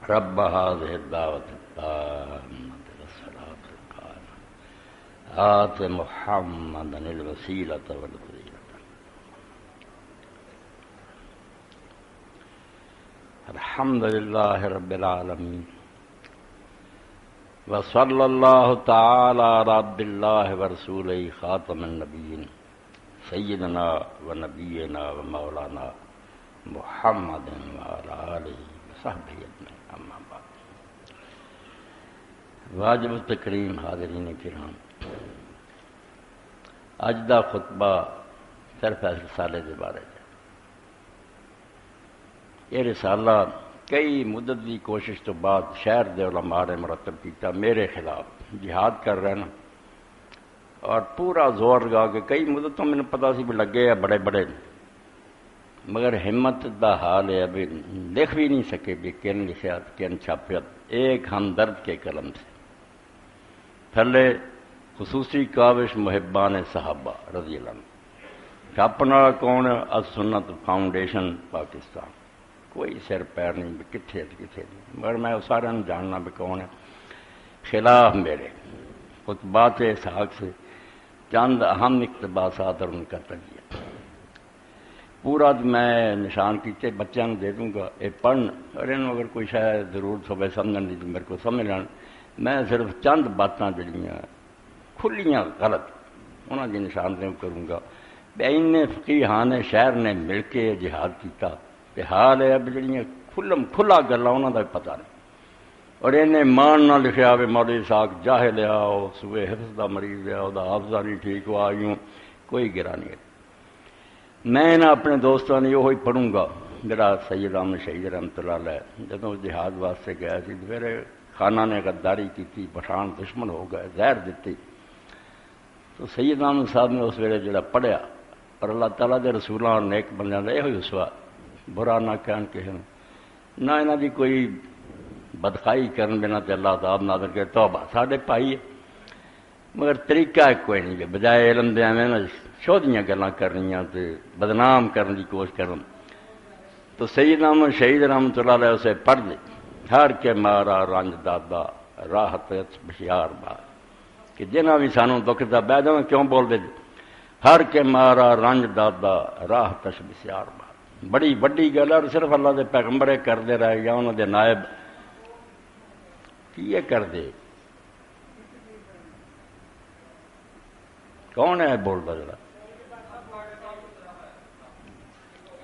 رب هذه الدعوة التامة والصلاة القائمة آت محمدا الوسيلة والفضيلة. الحمد لله رب العالمين وصلى الله تعالى على عبد الله ورسوله خاتم النبيين سيدنا ونبينا ومولانا محمد وعلى آله وصحبه أجمعين. اما بعد، واجب التکریم حاضرین کرام، اج دا خطبہ صرف اس رسالے دے بارے ہے۔ یہ رسالہ کئی مدت کی کوشش تو بعد شہر دے علماء نے مرتب کیتا، میرے خلاف جہاد کر رہے ہیں اور پورا زور لگا کے کئی مدت تو میں نے پتا سی بھی لگے ہیں بڑے بڑے، مگر ہمت دا حال ہے ابھی لکھ بھی نہیں سکے بھی کن لکھا کن چھاپیا، ایک ہمدرد کے قلم سے۔ تھلے خصوصی کاوش محبان صحابہ رضی اللہ عنہ، چھاپنا کون؟ السنت فاؤنڈیشن پاکستان، کوئی سر پیر نہیں بھی کتنے کتنے نہیں، مگر میں سارے جاننا بھی کون ہے۔ خلاف میرے خطبات اسحاق سے چند اہم اقتباسات اور ان کا تجزیہ پورا میں نشان کیتے بچوں دے دوں گا، یہ پڑھن اور انہوں اگر کوئی شاید ضرورت ہوئے سمجھن دی تو میرے کو سمجھ لین۔ میں صرف چند باتاں جڑیاں کھلیاں غلط انہوں کی نشاندہی کروں گا۔ ان فقیہان شہر نے مل کے جہاد کیتا تے حال ہے اب جڑیاں کھلا گلا انہوں کا پتہ نہیں، اور انہیں مان نہ لکھیا ہوئے مولوی اسحاق جاہل ہے، سوئے حفظ دا مریض ہے، وہ حافظہ نہیں ٹھیک ہوا، یوں کوئی گرا نہیں ہے۔ میں نہ اپنے دوستوں نے یہ پڑھوں گا جڑا سید احمد شہید رحمۃ اللہ علیہ جدوں جہاد واسطے گیا سی، پھر خانہ نے غداری کی، پٹھان دشمن ہو گئے، زہر دیتی، تو سید احمد صاحب نے اس ویلے جڑا پڑھیا اور اللہ تعالیٰ دے رسولاں اور نیک بندیاں دا یہ اسوا، برا نہ کہن کسی نہ انہاں دی کوئی بدخائی کرن بنا تے اللہ تعالیٰ نادر کے توبہ ساڈے پائی ہے، مگر طریقہ کوئی نہیں کہ بجائے علم دے میں نا شودیاں گلاں کرنیاں تے بدنام کرنے کی کوشش کرن۔ تو سید احمد شہید رحمۃ اللہ علیہ اسے پڑھ دے، ہر کے مارا رنج دادا راحت بشیار بار، کہ جنہاں بھی سانوں دکھ دا بہ جاواں کیوں بول دے، ہر کے مارا رنج دادا راحت بشیار بار۔ بڑی وڈی گل ہے، اور صرف اللہ دے پیغمبرے کردے رہے یا انہاں دے نائب کی کر دے؟ کون ہے بولتا جڑا؟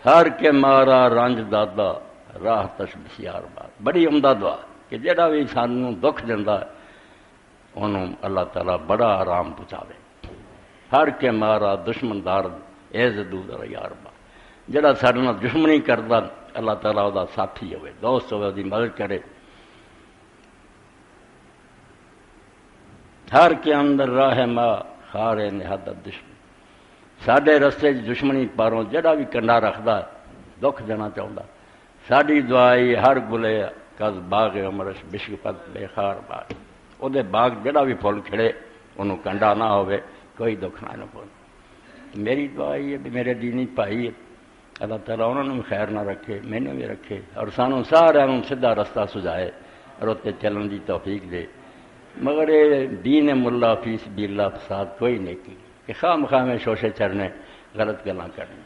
ہر کے مارا رنج دادا راہ تش بسیار بار، بڑی عمدہ دعا کہ جڑا بھی سانوں دکھ دینا انہوں اللہ تعالیٰ بڑا آرام پہنچاوے۔ ہر کے مارا دشمن دار اے زدود یار بار، جڑا سارے نال دشمنی کردا اللہ تعالیٰ وہ ساتھی ہوئے، دوست ہوئے، وہ مدد کرے۔ ہر کے اندر راہ ماں خارے نہادت دشمن، ساڈے رستے دشمنی پاروں جڑا بھی کنڈا رکھدا دکھ دینا چاہتا، ساڈی دعائی ہر گلے کز باغ عمرش بشکپت بے خار باغ، وہ باغ جڑا بھی پھول کھڑے انہوں کنڈا نہ ہوئے، کوئی دکھ نہ پہنچے۔ میری دعائی ہے بھی میرے دینی بھائی ہے، اللہ تعالیٰ انہوں نے خیر نہ رکھے، میں نے بھی رکھے، اور سانوں سارے سیدھا رستہ سجائے اور اتنے چلن کی توفیق دے۔ مگر یہ دین ملا فی سبیل اللہ فساد کوئی نہیں کی کہ خواہ مخواہ میں شوشے چڑھنے غلط گلاں کرنے۔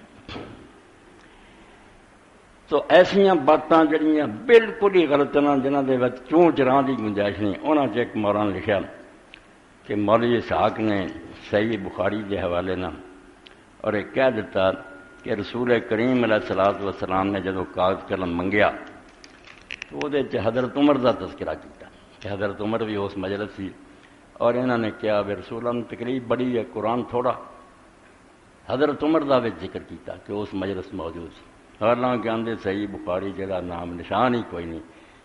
تو ایسیاں باتاں جڑیاں بالکل ہی غلط ہیں جنہاں دے وچ چون چراں دی گنجائش نہیں، انہاں چ ایک مولانا لکھیا کہ مولوی اسحاق نے صحیح بخاری کے حوالے نہ اور ایک کہہ دیتا کہ رسول کریم علیہ الصلوۃ والسلام نے جدوں کاغذ قلم منگیا تو وہ حضرت عمر کا تذکرہ کیا کہ حضرت عمر بھی اس مجلس سی، اور انہوں نے کیا کہ رسول اللہ تکلیف بڑی ہے، قرآن تھوڑا، حضرت عمر کا بھی ذکر کیا کہ اس مجلس موجود سی، حالانکہ آندے صحیح بخاری جڑا نام نشان ہی کوئی نہیں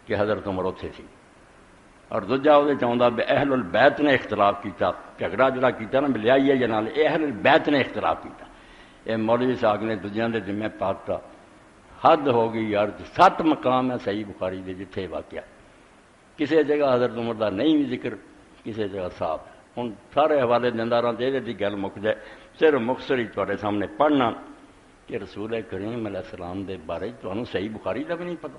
کہ حضرت عمر اتنے سی۔ اور دوجا وہ چاہتا بھی اہل البیت نے اختلاف کیا، جھگڑا جڑا کیا نا لیائیے یا نال اہل البیت نے اختلاف کیا، یہ مولوی صاحب نے دوجیاں دے ذمہ پاتا، حد ہو گئی یار، 7 مقام ہے صحیح بخاری دے جتھے واقعہ، کسی جگہ حضرت عمر دا نہیں بھی ذکر، کسی جگہ صاحب۔ ہوں سارے حوالے دینا رہا یہ گل مک جائے، صرف مختصر ہی تھوڑے سامنے پڑھنا کہ رسول کریم علیہ السلام دے بارے تمہیں صحیح بخاری کا بھی نہیں پتا،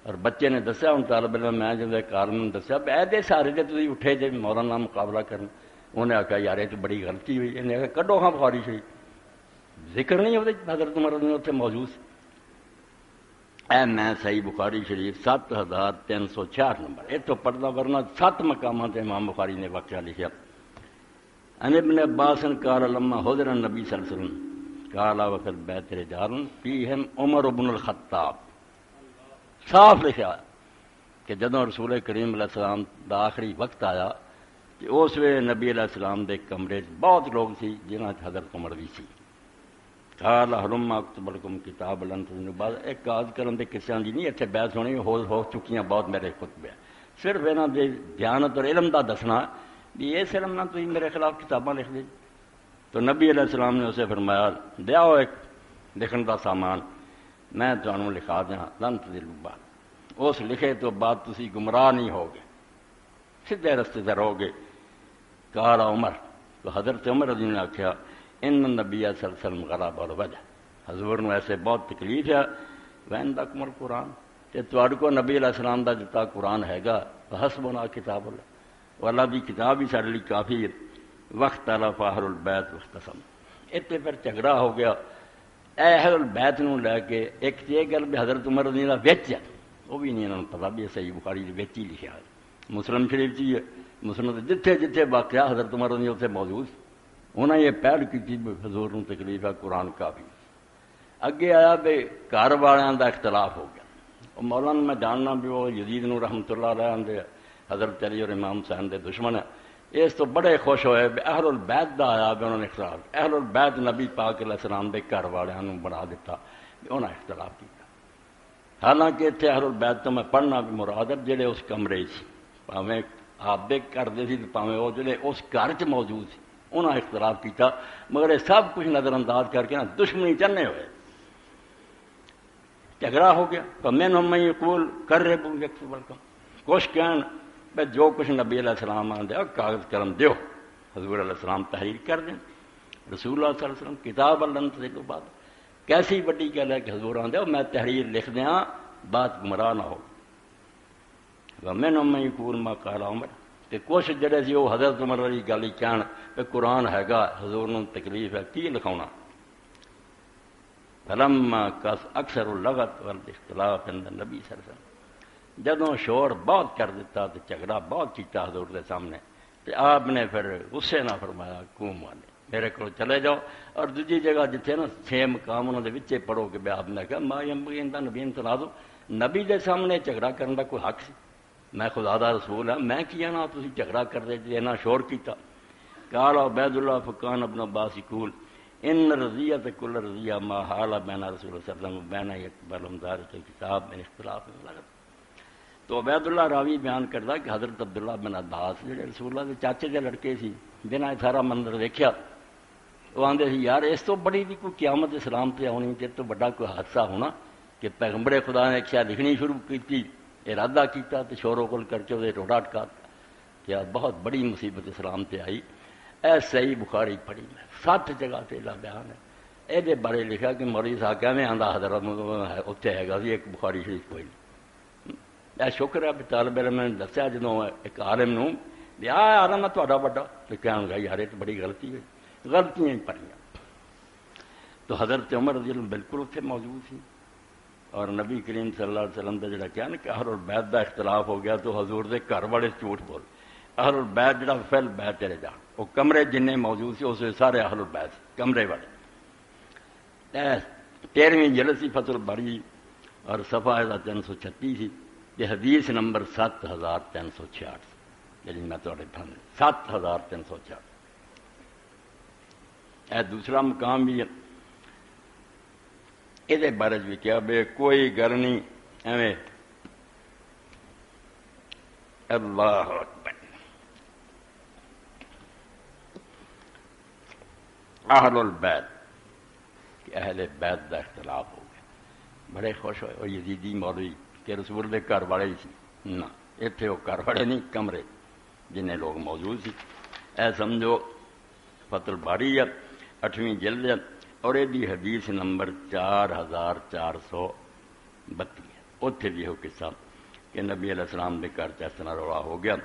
اور بچے نے دسیا ہوں طالب علم میں جب کارن دسیا ایدے سارے جی تھی اٹھے جی مولانا مقابلہ کرن انہیں آخیا یار یہ تو بڑی غلطی ہوئی انہیں آخیا کڈو ہاں بخاری شریف ذکر نہیں ہوتے حضرت عمر نے اتنے موجود سی اے میں صحیح بخاری شریف 7366 نمبر یہ تو پڑھنا ورنہ 7 مقامات امام بخاری نے واقعہ لکھا ان ابن عباس قال لما حضر النبی صلی اللہ علیہ وسلم قال وفي البيت رجال فيهم عمر بن الخطاب صاف لکھا کہ جدوں رسول کریم علیہ السلام دا آخری وقت آیا کہ اس ویلے نبی علیہ السلام دے کمرے بہت لوگ سی جنہاں حضرت عمر بھی سی قال حرم اکتب لکم کتاب لن تظنوا بعد ایک کاج کرن دے قصیاں دی نہیں اتنے بحث ہونی ہو چکیاں بہت میرے خطبے صرف انہاں دے دیانت اور علم دا دسنا بھی اس علم نہ تسی میرے خلاف کتاباں لکھ دے تو نبی علیہ السلام نے اسے فرمایا دیاؤ ایک لکھن دا سامان میں تمہیں لکھا دیا لن تضلوا بعد اس لکھے تو بعد تسی گمراہ نہیں ہوگے سیدھے رستے سے رہو گے قال عمر تو حضرت عمر رضی اللہ عنہ نے آخیا ان النبی صلی اللہ علیہ وسلم غلب الوجہ حضور نے ایسے بہت تکلیف ہے وعندکم القرآن کہ تواڈے کو نبی علیہ السلام دا جتا قرآن ہے گا حسبنا کتاب اللہ اور اللہ دی کتاب ہی سارے لیے کافی ہے وقت اختلف اہل البیت واختصم اتنے پھر جھگڑا ہو گیا اہل البیت نو لے کے ایک یہ گل بھی حضرت عمر رضی اللہ وچ ہے وہ بھی نہیں انہوں نے پتا بھی صحیح بخاری دے وچ ہی لکھا ہے مسلم شریف جی ہے مسلم جتھے جتھے واقعہ حضرت عمر رضی اللہ اتنے موجود انہیں یہ پہل کی حضور نو تکلیف ہے قرآن کافی اگے آیا بھی گھر والوں کا اختلاف ہو گیا مولانا میں جاننا بھی وہ یزید نو رحمت اللہ علیہ آندے حضرت علی اور امام حسین دے دشمن ہے اس تو بڑے خوش ہوئے بھی اہل البیت دا آیا بھی انہوں نے اختلاف اہل البیت نبی پاک علیہ السلام دے گھر والوں بنا دیتا بھی انہوں نے اختلاف کیا حالانکہ اتنے اہل البیت تو میں پڑھنا بھی مراد ہے جڑے اس کمرے سی پاویں آپ دے کرتے سی پاویں وہ جڑے اس گھر چ موجود سی انہوں نے اختلاف کیا مگر یہ سب کچھ نظر انداز کر کے نا دشمنی چنے ہوئے جھگڑا ہو گیا تو میں میں یقول کر رہے بلکم کچھ کہن بھائی جو کچھ نبی علیہ السلام آدھے کاغذ قلم دیو حضور علیہ السلام تحریر کر دیں رسول اللہ صلی اللہ علیہ وسلم کتاب لن تضلوا بعد کیسی بڑی گل ہے کہ حضور آدھے میں تحریر لکھ دیا بات گمراہ نہ ہو میں یقول ما قال عمر کہ کچھ جڑے سی وہ حضرت عمر والی گل ہی کہن کہ قرآن ہے گا حضور نو تکلیف ہے کی لکھاؤنا فلما کس اکثر اللغت والاختلاف عند النبی صلی اللہ علیہ وسلم جدوں شور بہت کر دیتا تو جھگڑا بہت کیتا حضور کے سامنے تو آپ نے پھر غصے نہ فرمایا قوم والے میرے کو چلے جاؤ اور دوسری جگہ جتنے نا 6 مقام انہوں نے وچے پڑھو کہ آپ نے کہا ما ينبغي عند نبی تنازع نبی دے سامنے جھگڑا کرنے کا کوئی حق سی میں خدا دا رسول ہاں میں کیا نا تسی جھگڑا کر دے جی نہ شور کیتا قال عبید اللہ فقان ابن عباس یقول ان رضیت کل رضیہ ما حال بین رسول اللہ صلی اللہ علیہ وسلم بین یقبل امدار کے کتاب میں اختلاف لگت تو عبید اللہ راوی بیان کرتا کہ حضرت عبداللہ بن عباس جڑے رسول اللہ کے چاچے کے لڑکے سی جنہیں سارا منظر دیکھا وہ آدھے سی یار اس تو بڑی بھی کوئی قیامت اسلام پہ آنی جس تو بڑا کوئی حادثہ ہونا کہ پیغمبر خدا نے ایک شاید لکھنی شروع کی ارادہ کیتا تو شور و غل کر کے وہ روڑا اٹکا کیا بہت بڑی مصیبت اسلام پہ آئی اے صحیح بخاری پڑھی میں 7 جگہ سے لا بیان ہے یہ بارے لکھا کہ مولوی صاحب کیویں آندا حضرت اتنے ہے گا ایک بخاری شریف کوئی نہیں اے شکر ہے طالب علم نے دسیا جدوں ایک عالم نو بھی عالم ہے تہاڈا بڑا تو کہن گا یار یہ تو بڑی غلطی ہے غلطیاں ہی پڑھیاں تو حضرت عمر رضی اللہ بالکل اتنے موجود سی اور نبی کریم صلی اللہ علیہ وسلم کا جڑا کیا نا کہ اہل البیت کا اختلاف ہو گیا تو حضور دے گھر والے جھوٹ بول اہل البیت جڑا فل بیت چلے جان وہ کمرے جن موجود سی اس سارے اہل البیت کمرے والے 13ویں جلد سی فتح الباری اور صفحہ 336 سی یہ حدیث نمبر 7366 یعنی میں تھوڑے 7366 اے دوسرا مقام بھی ہے یہ بارے بھی کیا بے کوئی گل نہیں ایویں اللہ اکبر اہل البیت کہ اہل بیت کا اختلاف ہو گیا بڑے خوش ہوئے وہ یزیدی مولوی کہ رسول دے گھر والے ہی سی نہ اتنے وہ گھر والے نہیں کمرے جن لوگ موجود سی اے سمجھو فتح الباری ہے 8ویں جلد ہے اور یہ حدیث نمبر 4432 اتنے بھی وہ قصہ کہ نبی علیہ السلام کے گھر اس طرح رولا ہو گیا.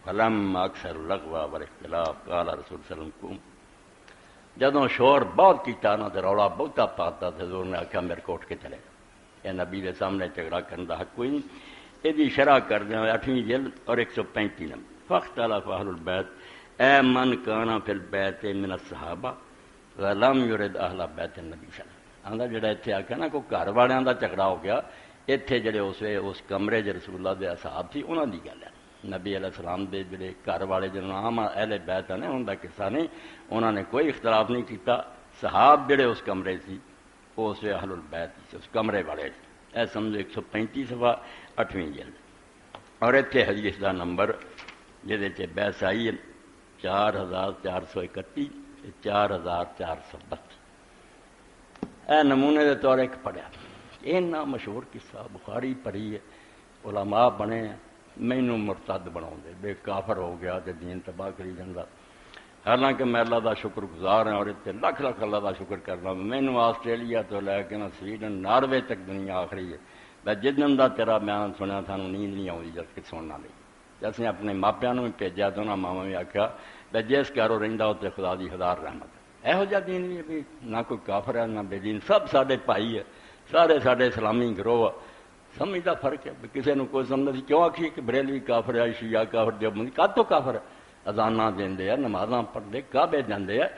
فلما اکثر اللغو والاختلاف قال رسول صلی اللہ علیہ وسلم جدوں شور بہت کیتا نہ تے رولا بہتا پاتا تے حضور نے آخیا میرے کو اٹھ کے چلے. یہ نبی کے سامنے جھگڑا کرنے کا حق کوئی نہیں. یہ شرح کر دیں 8ویں جلد اور 135 نمبر. فاختلف اہل البیت اے من کان فی البیت من الصحابہ ولم یرد اہل بیت النبی صلی اللہ علیہ وسلم. آندا جڑا اتنے آخیا نا کوئی گھر والوں کا جھگڑا ہو گیا اتنے جڑے اس کمرے چ رسول اللہ دے اصحاب تھی انہوں کی گل ہے. نبی علیہ السلام دے جڑے گھر والے جنہوں عام اہل بیت ہیں ان کا قصہ نہیں. انہوں نے کوئی اختلاف نہیں کیتا. صحاب جڑے اس کمرے سی وہ اس اہل البیت اس کمرے والے اے سمجھو 135 صفحہ 8ویں جلد. اور اتنے حدیث کا نمبر جہد بحث آئی ہے 4431 4432. اے نمونے کے طور ایک پڑھیا اینا مشہور قصہ بخاری پڑھی ہے علماء بنے مینوں مرتد بنا دے بے کافر ہو گیا تو دین تباہ کری جاندہ. حالانکہ میں اللہ کا شکر گزار ہوں اور اتنے لکھ لکھ اللہ کا شکر کرنا. مینوں آسٹریلیا تو لے کے نا سویڈن ناروے تک دنیا آخری ہے. میں جدن کا تیرا بیان سنیا سانوں نیند نہیں آئی جس کہ سننا نہیں. اصیں اپنے ماپیاں بھی بھیجا تو انہوں ماوا بھی آخیا بھائی جس گھروں رہتا اتنے خدا کی ہزار رحمت. یہو جہ دین بھی بھی نہ کوئی کافر ہے نہ بے دین سب سارے بھائی ہے سارے سارے اسلامی گروہ. سمجھ کا فرق ہے کسی نے کوئی سمجھ کیوں آخی کہ بریلوی کافر ہے شیعہ کافر دیوبندی کد تو کافر ہے. اذاناں دے نمازاں پڑھتے کعبے جاندے ہے.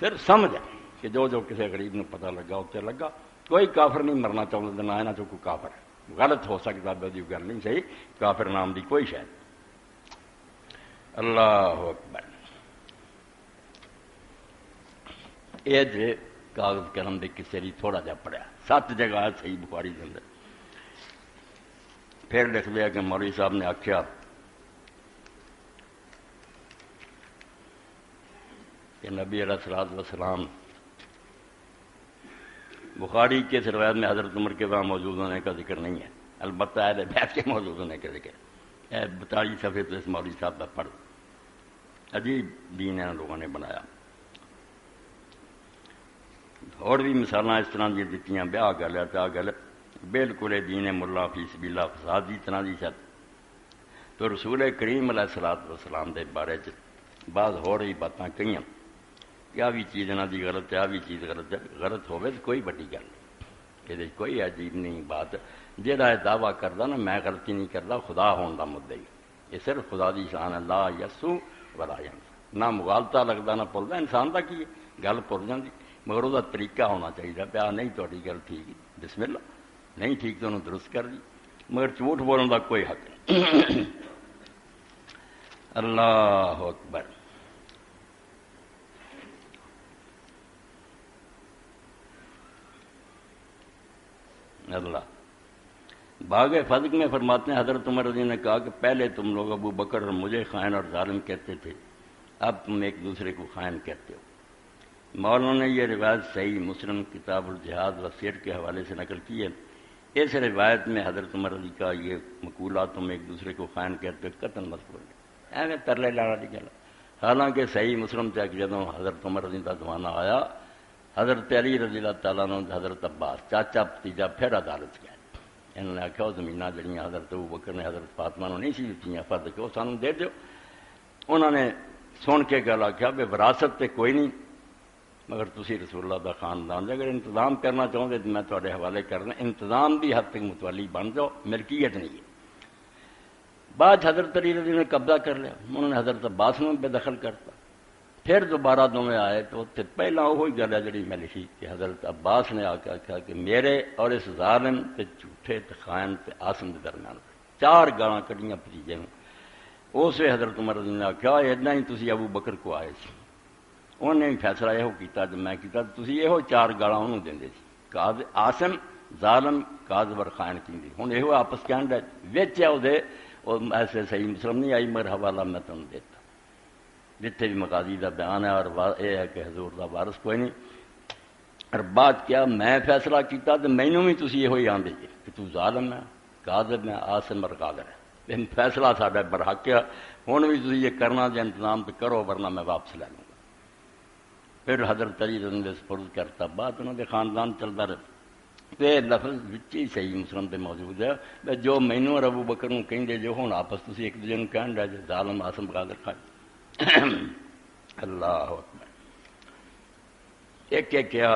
صرف سمجھ ہے کہ جو کسی غریب کو پتہ لگا اتنے لگا. کوئی کافر نہیں مرنا چاہتا نہ یہاں کوئی کافر ہے. غلط ہو سکتا وہ گل نہیں صحیح. کافر نام دی کوئی شاید. اللہ اکبر. یہ جی کاغذ قلم کے کسے لیے تھوڑا جا پڑھیا 7 جگہ صحیح بخاری کے اندر. پھر لکھ لیا کہ مولوی صاحب نے آخیا کہ نبی علیہ الصلوۃ والسلام بخاری کے روایت میں حضرت عمر کے وہاں موجود ہونے کا ذکر نہیں ہے. البتہ اہل بیت کے موجود ہونے کا ذکر ہے. 42 صفحے تو اس مولوی صاحب کا پڑھ. عجیب دین ان لوگوں نے بنایا. اور بھی مثال اس طرح کی دیتی بیاہ گل ہے چاہ گل بالکل دین ملا فی سبیل اللہ فساد کی طرح کی شد. تو رسول کریم علیہ الصلوۃ والسلام کے بارے بعض ہو رہی باتیں کئی کیا بھی چیز انہوں کی غلط ہے بھی چیز غلط ہے. غلط ہوئے تو کوئی بڑی گل نہیں. یہ کوئی عجیب نہیں بات. جہاں یہ دعویٰ کرتا نا میں غلطی نہیں کرتا خدا ہونے کا مدعا ہی. یہ صرف خدا کی شان ہے. لا یسو ولا ینسا. نہ مغالطہ لگتا نہ بھولتا. انسان کا کی گل بھول جاتی مگر وہ طریقہ ہونا چاہیے. پیا نہیں تاری گل ٹھیک بسم اللہ نہیں ٹھیک تو انہوں درست کر دی. مگر جھوٹ بولنے کا کوئی حق نہیں. اللہ اکبر. اللہ باغ فضق میں فرماتے ہیں حضرت عمر رضی نے کہا کہ پہلے تم لوگ ابو بکر اور مجھے خائن اور ظالم کہتے تھے اب تم ایک دوسرے کو خائن کہتے ہو. مولانا نے یہ روایت صحیح مسلم کتاب الجہاد و سیر کے حوالے سے نقل کی ہے. اس روایت میں حضرت عمر رضی کا یہ مقولہ تم ایک دوسرے کو خائن کہتے ہو قطعاً مذکور ہے. ایویں ترلے لانا دی گل. حالانکہ صحیح مسلم چیک جدوں حضرت عمر رضی کا زمانہ آیا حضرت علی رضی اللہ تعالیٰ عنہ حضرت عباس چاچا بھتیجا پھر عدالت گئے. انہوں نے آخیا وہ زمینہ جڑیاں حضرت ابو بکر نے حضرت فاطمہ نے نہیں سی دیتیاں فرد کہ وہ سانوں دے دیو. انہوں نے سن کے گل آخیا بھی وراثت تے کوئی نہیں مگر تسی رسول اللہ دا خاندان اگر انتظام کرنا چاہتے تو میں تھوڑے حوالے کرنا. انتظام دی حد تک متولی بن جاؤ ملکیت نہیں ہے. بعد حضرت علی رضی نے قبضہ کر لیا. انہوں نے حضرت عباس نے بے دخل کرتا. پھر دوبارہ دونوں آئے تو پہلا وہی گل ہے جڑی میں لکھی کہ حضرت عباس نے آ کے آخیا کہ میرے اور اس ظالم تے جھوٹے تے خائن تے آسم کے درمیان 4 گالاں کڑیاں بھتیجے میں. اس وی حضرت عمر رضی نے آخیا اتنا ہی تسی ابو بکر کو آئے سی. انہیں بھی فیصلہ یہ کیتا جب میں کیتا تسی یہ 4 گالاں انہوں دیں سی آسم ظالم کاذب اور خائن کی. ہوں یہ آپس کہن ڈے وچ ہے وہ ایسے صحیح مسلم نہیں آئی مگر حوالہ میں تمہیں دیتا جتنے بھی مقاضی کا بیان ہے. اور یہ ہے کہ حضور کا وارث کوئی نہیں. اور بات کیا میں فیصلہ کیتا تو مینوں بھی تسی یہ آندے جی کہ تو ظالم ہے کاذب ہے آسم اور قادر ہے. فیصلہ ساڈا برحق ہے. ہوں بھی تسی یہ کرنا جو انتظام پہ کرو ورنہ میں واپس لے لوں گا. پھر حضرت علی رضی نے سپرد کرتا. بعد انہوں نے خاندان چلتا رہا. تے لفظ وچ ہی صحیح مسلم تے موجود ہے کہ جو مینوں اور ابو بکر نوں کہندے جو ہن آپس تسی ایک دوجے نوں کہن رہے جے ظالم عاصم قادر خان اللہ اکبر. ایک کیا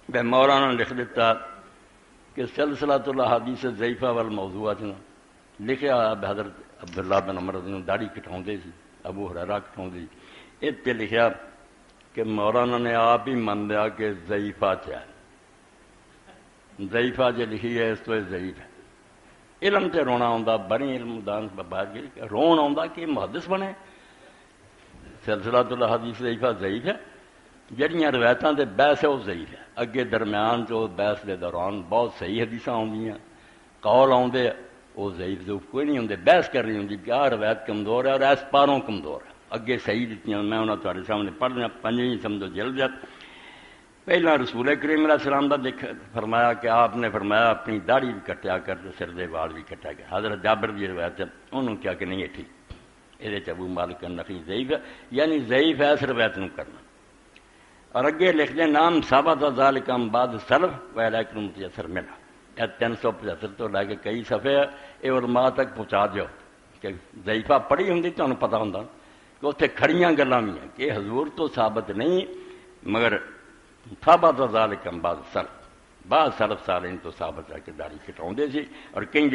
کہ مولانا نے لکھ دیتا کہ سلسلۃ الاحادیث الضعیفہ والموضوعات لکھیا حضرت عبداللہ بن عمر نے داڑھی کٹاؤندے سی ابو ہریرہ کٹاؤندے سی اتنے لکھیا کہ مولانا نے آپ ہی من لیا کہ ضعیفہ ہے ضعیفہ جو لکھی ہے اس تو ضعیف ہے. علم تے رونا آندا بڑی علم دان باہر رون آندا کہ محدث بنے. سلسلۃ الاحادیث ضعیفہ ضعیف ہے جہڑیاں روایتاں دے بحث ہے وہ ضعیف ہے. اگے درمیان جو بحث دے دوران بہت صحیح حدیثاں آندیاں قول آندے وہ ضعیف ضعیف کوئی نہیں ہوندے. بحث کرنی ہوندی کہ آہ روایت کمزور ہے اور اس پاروں کمزور ہے. اگے صحیح دیتیاں میں انہاں تہاڈے سامنے پڑھنا 5ویں سمجھو جلد ہے. پہلا رسول کریم علیہ السلام دا فرمایا کہ آپ نے فرمایا اپنی داڑھی بھی کٹیا کر سر دے وال بھی کٹیا گیا. حضرت جابر دی روایت ہے انہوں کیا کہ نہیں ہے ٹھیک یہ ابو مالک النخعی ضعیف ہے یعنی ضعیف ہے اس روایت نوں کرنا. اور اگے لکھ دیں نام ثابت ذالک بعد سلف ولیکن متیسر ملا. یہ 375 تو لے کے کئی صفحے یہ علماء تک پہنچا دیو کہ ضعیفہ پڑھی ہوں تمہیں پتہ ہوں کہ اتنے کھڑیاں گلاں بھی ہیں کہ حضور تو ثابت نہیں مگر ثابت ذالک بعد سلف بعد سلف سالین تو ثابت ہے کہ داڑھی کٹاؤندے سی اور کہیں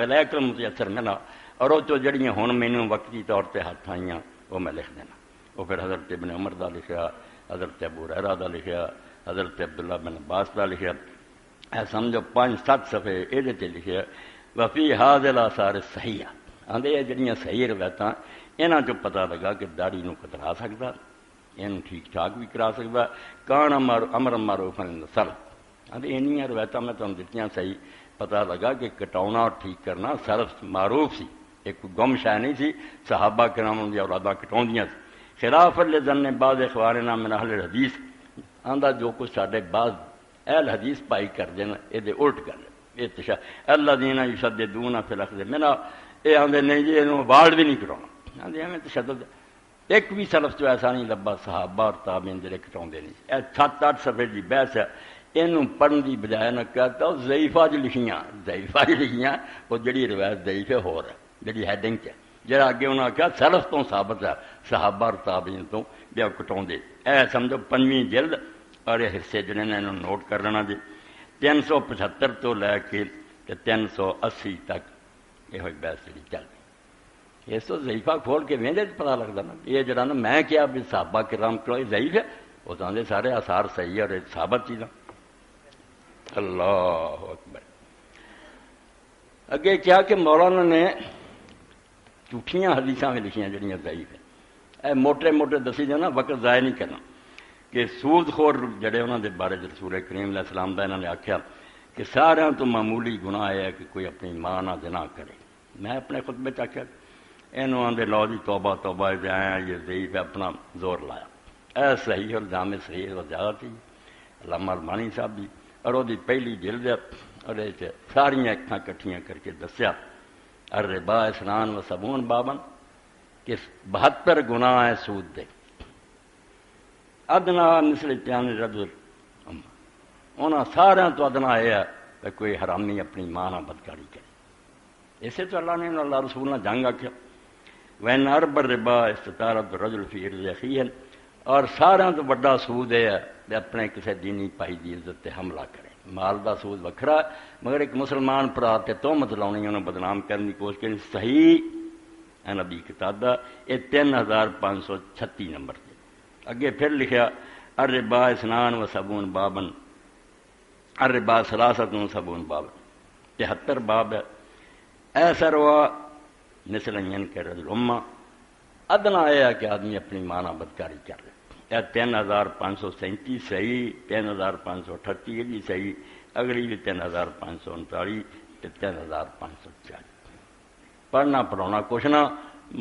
ولیکن متیسر ملا. اور وہ تو جڑیاں ہن مینوں وقتی طور پہ ہاتھ آئیاں وہ میں لکھ دینا. وہ پھر حضرت ابن عمر دا لکھیا حضرت ابو ہریرہ دا لکھیا حضرت عبداللہ بن عباس دا لکھیا سمجھو 5-7 صفحے یہ لکھیا وفی ہاذ الاثار صحیح آدھے یہ جڑیاں صحیح روایتاں یہاں چ پتہ لگا کہ داڑھی نوں کترا سکتا یہ ٹھیک ٹھاک بھی کرا سکتا کان امر معروف سلف آدھے اینیاں روایتاں میں تمہیں دتیاں صحیح پتہ لگا کہ کٹاؤنا اور ٹھیک کرنا سلف معروف سی ایک گم شے نہیں سی. صحابہ کرام دی اولاداں کٹاؤندیاں سی. خلاف لظن بعض اخواننا من اہل الحدیث آندا جو کچھ ساڈے بعض اہل حدیث پائی کر دین یہ الٹ کر دین اتشا الذین یشددون فی الاخذ منها یہ آندے نہیں جی انہوں وارڈ بھی نہیں کراؤنا آندے ہمیں تشدد ایک بھی سلف تو ایسا نہیں لبا صحابہ اور تابعین جڑے کٹاؤندے نہیں. اے 7-8 صفحے دی بحث ہے اینوں پڑھن دی بجائے نہ کہتا ضعیفہ جو لکھیاں وہ جڑی روایت ضعیف ہے ہو رہا جڑی ہیڈنگ ہے جڑا اگے انہاں کہا سلف تو ثابت ہے صحابہ اور تابعین تو بیا کٹاؤندے. اے سمجھو 5ویں جلد اور یہ حصے جڑے نے انہوں نوٹ کر لینا جی 375 تو لے کے 380 تک یہ ہوئی بحث جڑی چل رہی. اس تو ضعیفہ کھول کے ویندے پتہ لگتا نا یہ جڑا نا میں کیا بھی صحابہ کرام کو ضعیف ہے وہ تو آندے سارے آثار صحیح اور ثابت چیزاں. اللہ اکبر. اگے کیا کہ مولانا نے جھوٹیاں حدیثاں میں لکھیاں جڑیاں ضعیف ہیں. اے موٹے موٹے دسی جو نا وقت ضائع نہیں کرنا کہ سود خور جڑے انہوں دے بارے رسول کریم علیہ السلام دا انہوں نے آکھیا کہ سارے تو معمولی گناہ ہے کہ کوئی اپنی ماں نہ زنا کرے. میں اپنے خطبے چ آکھیا انہوں آندے لو جی توبہ توبہ دے آیا یہ ضعیف ہے اپنا زور لایا. اے صحیح اور جامع صحیح اور زیادہ تھی علامہ المانی صاحب دی اور وہ پہلی جلد اور ساریاں اکھاں کٹھیاں کر کے دسیا الربا اسنان و سبون بابن کہ 72 گناہ ہے سود دے. ادنا مثل پیان رجل انہاں سارے تو ادنا یہ ہے کہ کوئی حرامی اپنی ماں نہ بدکاری کرے. اسے تو اللہ نے اللہ رسول نے جنگ آکھیا وین ارب الربا استطارت الرجل فی عرض اخیہ اور سارے تو بڑا سود یہ ہے کہ اپنے کسی دینی بھائی دی عزت تے حملہ کرے. مال دا سود وکھرا مگر ایک مسلمان پرا تے تہمت لاؤنی انہوں بدنام کرنے کی کوشش کرنی. صحیح نبی کتاب دا یہ 3536 نمبر سے اگے پھر لکھیا الربا اسنان و سبون بابن الربا ثلاثۃ و سبون بابن 73 باب ہے. ایسر ہوا مثل کے رجل امہ ادنا یہ ہے کہ آدمی اپنی ماں نہ بدکاری کر لے. 3537 صحیح 3538 یہ بھی صحیح اگلی بھی 3539 3540 پڑھنا پڑھانا کچھ نہ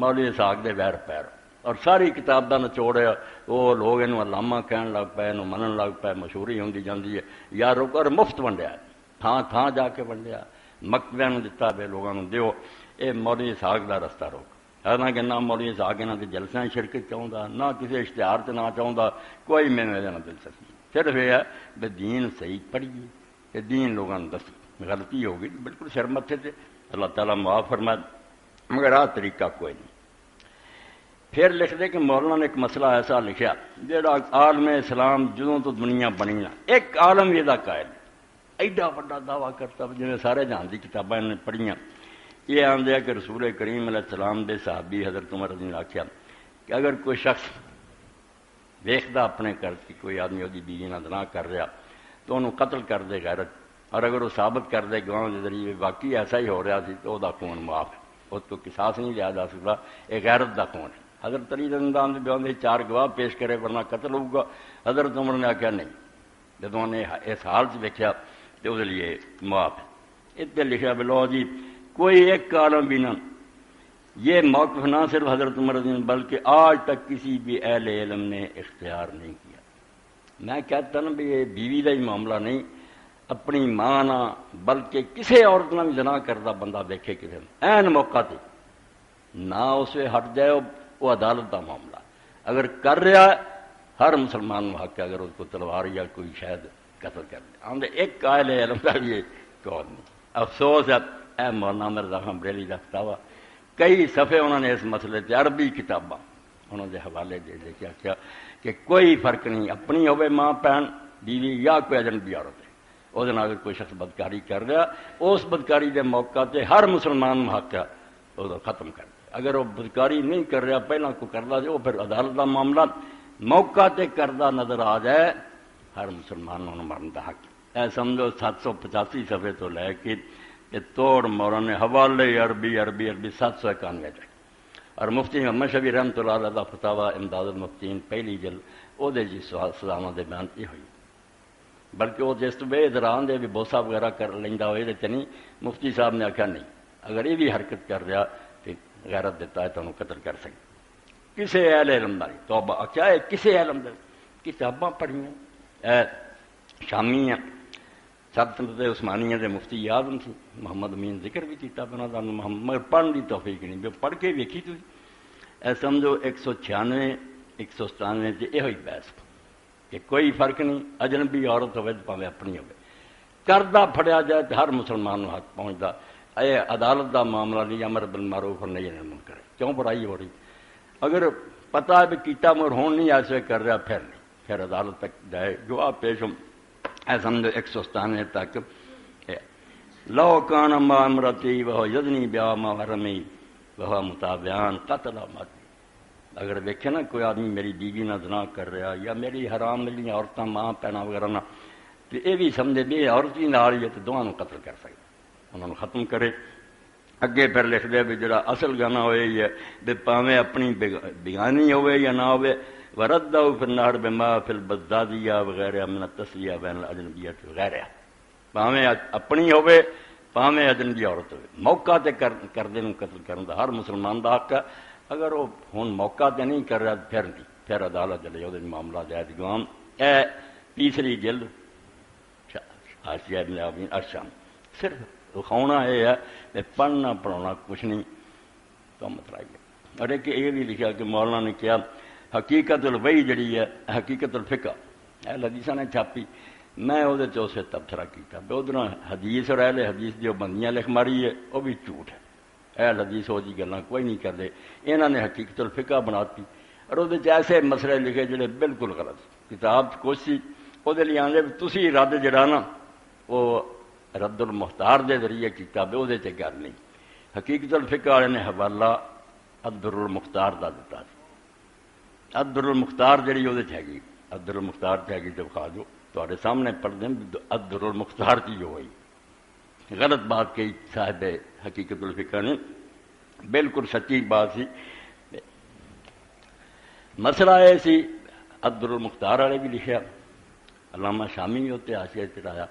مولوی اسحاق دے ویر پیر اور ساری کتاب دا نچوڑ ہے. وہ لوگ انہوں علامہ کہن لگ پے انہوں منن لگ پے مشہوری ہوندی جاندی ہے یا روکر مفت ونڈیا تھان تھان جا کے ونڈیا مکتبے نوں دتا بے لوگوں نوں دیو. یہ مولوی اسحاق دا رستہ روک حالانکہ نہ مولوی اسحاق انہاں دے جلسیاں شرکت چاہوندا نہ کسی اشتہار تے نہ چاہوندا کوئی مینوں نہ دلچسپی. صرف یہ ہے کہ دین صحیح پڑھیے کہ دین لوگوں نے دس غلطی ہو گئی، بالکل سر متھے تھے، اللہ تعالیٰ معاف فرمائے، مگر آ طریقہ کوئی نہیں۔ پھر لکھ دے کہ مولانا نے ایک مسئلہ ایسا لکھا جہاں عالم اسلام جدوں تو دنیا بنی نا ایک عالم یہ قائل ایڈا بڑا دعویٰ کرتا جنہیں سارے جہان کی کتابیں نے پڑھیاں، یہ آدھے کہ رسول کریم علیہ السلام دے صحابی حضرت عمر رضی اللہ عنہ نے آخیا کہ اگر کوئی شخص دیکھتا اپنے گھر کی کوئی آدمی وہی بیوی نہ گناہ کر رہا تو انہوں قتل کر دے غیرت، اور اگر وہ ثابت کر دے گواہ کے ذریعے واقعی ایسا ہی ہو رہا سی تو وہ خون معاف ہے، اس کو قصاص نہیں لیا جا سکتا، یہ غیرت کا خون ہے۔ حضرت علی رضی اللہ عنہ بیان دے 4 گواہ پیش کرے ورنہ قتل ہوگا، حضرت عمر نے آخیا نہیں، جب انہوں نے اس حال سے دیکھا تو اس لیے معاف ہے۔ اتنے لکھا بلو جی کوئی ایک عالم بھی نہ، یہ موقف نہ صرف حضرت عمر رضی اللہ عنہ بلکہ آج تک کسی بھی اہل علم نے اختیار نہیں کیا۔ میں کہتا نا بھی یہ بیوی کا ہی معاملہ نہیں، اپنی ماں نہ بلکہ کسی عورت نہ بھی زنا کرتا بندہ دیکھے کسی این موقع تے نہ اسے ہٹ جائے، وہ عدالت کا معاملہ، اگر کر رہا ہے ہر مسلمان حق ہے اگر اس کو تلوار یا کوئی شاید قتل کر دے۔ ہم ایک قائل علم کا بھی یہ قول نہیں۔ افسوس ہے اے مولانا مرزا خان بریلوی کا فتاوا، کئی صفحے انہوں نے اس مسئلے سے عربی کتاباں انہوں نے حوالے دے دے کے آخیا کہ کوئی فرق نہیں، اپنی ہوئے ماں بہن بیوی یا کوئی اجنبی عورت ہے، وہ اگر کوئی شخص بدکاری کر رہا اس بدکاری کے موقع سے ہر مسلمان حق ہے وہ ختم کر دے۔ اگر وہ بدکاری نہیں کر رہا پہلا کو کرتا وہ پھر عدالت کا معاملہ، موقع تے کردہ نظر آ جائے ہر مسلمان انہوں مرن کا حق۔ اے سمجھو 785 صفحے تو لے کے توڑ مولانا نے حوالے عربی 791 تک، اور مفتی محمد شفیع رحمۃ اللہ علیہ کا فتاوا امداد المفتین پہلی جلد وہ جی سزاواں دے بیان یہ ہوئی، بلکہ وہ جس بے دران دے بھی بوسا وغیرہ کر لینا ہوئے نہیں، مفتی صاحب نے آخیا نہیں، اگر یہ بھی حرکت کر رہا تو غیرت دیتا ہے تو انہوں قتل کر سکے۔ کسے اہل علم داری توبہ کیا ہے، کسے علم داری کتاباں پڑھیاں شامی ہیں، سلطنت عثمانیہ دے مفتی اعظم سی محمد امین ذکر بھی کیتا بنا محمد، مگر پڑھنے کی توفیق نہیں، پڑھ کے ویکھی تھی اے سمجھو 196 197 سے یہ بحث کہ کوئی فرق نہیں، اجنبی عورت ہوئے تو پاوے اپنی ہوئے، کردہ پھڑیا جائے تو ہر مسلمان حق پہنچتا۔ اے عدالت دا معاملہ نہیں، امر بالمعروف اور نہی عن المنکر، کیوں برائی ہو رہی؟ اگر پتہ ہے بھی کیتا مگر ہون نہیں ایسے کر رہا پھر نہیں، پھر عدالت تک جائے گواہ پیش ہو۔ اے سمجھو 197 تک لو کان ما امرتی وہ یزنی بیا ما حرمی وہ متابعان قتل مات، اگر دیکھے نا کوئی آدمی میری بیوی نہ زنا کر رہا یا میری حرام ملی عورتیں ماں پینا وغیرہ نہ، تو یہ بھی سمجھے بھی عورت بھی نال ہی ہے تو دونوں قتل کر سکتے، انہوں نے ختم کرے۔ اگے پھر لکھ دے بھی جڑا اصل گانا ہوئے ہی ہے بھی پاویں اپنی بیگانی ہوئے یا نہ ہوئے، وردہ فی النار بما فی البزازیہ وغیرہ من التسلیہ بین الاجنبیت وغیرہ، پاویں اپنی ہوئے پاویں اجنبی عورت ہوئے، موقع تے کردے نوں قتل کرن دا ہر مسلمان دا حق ہے، اگر وہ ہن موقع تے نہیں کر رہا پھر نہیں، پھر عدالت چلے وہ معاملہ جائز گوام۔ اے تیسری جلد حاشیہ ابن ابی اشام، صرف دکھاؤنا یہ ہے کہ پڑھنا پڑھانا کچھ نہیں تو مطلب ہے۔ اور ایک یہ بھی لکھا کہ مولانا نے کیا حقیقت الوحی جڑی ہے حقیقت الفقہ اہل حدیثاں نے چھاپی، میں وہ اسے تبصرہ کیا بھی ادھر حدیث اور اہل حدیث جو بندیاں لکھ ماری ہے وہ بھی جھوٹ ہے، اہل حدیث وہ جی گلاں کوئی نہیں کرتے، انہوں نے حقیقت الفقہ بناتی اور وہ ایسے مسئلے لکھے جڑے بالکل غلط، کتاب کچھ سی وہ لیے آدھے تسی رد جڑا نا وہ رد المختار دے ذریعے کیتا بھی وہ گل نہیں، حقیقت الفقہ والے نے حوالہ الدر المختار دا دیتا سی، الدر المختار جڑی وہ ہے الدر المختار ہے تو کھا جو تھوڑے سامنے پڑھ دیں الدر المختار کی جو ہوئی غلط بات کہی صاحب حقیقت الفقہ نے، بالکل سچی بات سی۔ مسئلہ یہ سی الدر المختار والے بھی لکھا، علامہ شامی بھی اتنے حاشیہ چڑھایا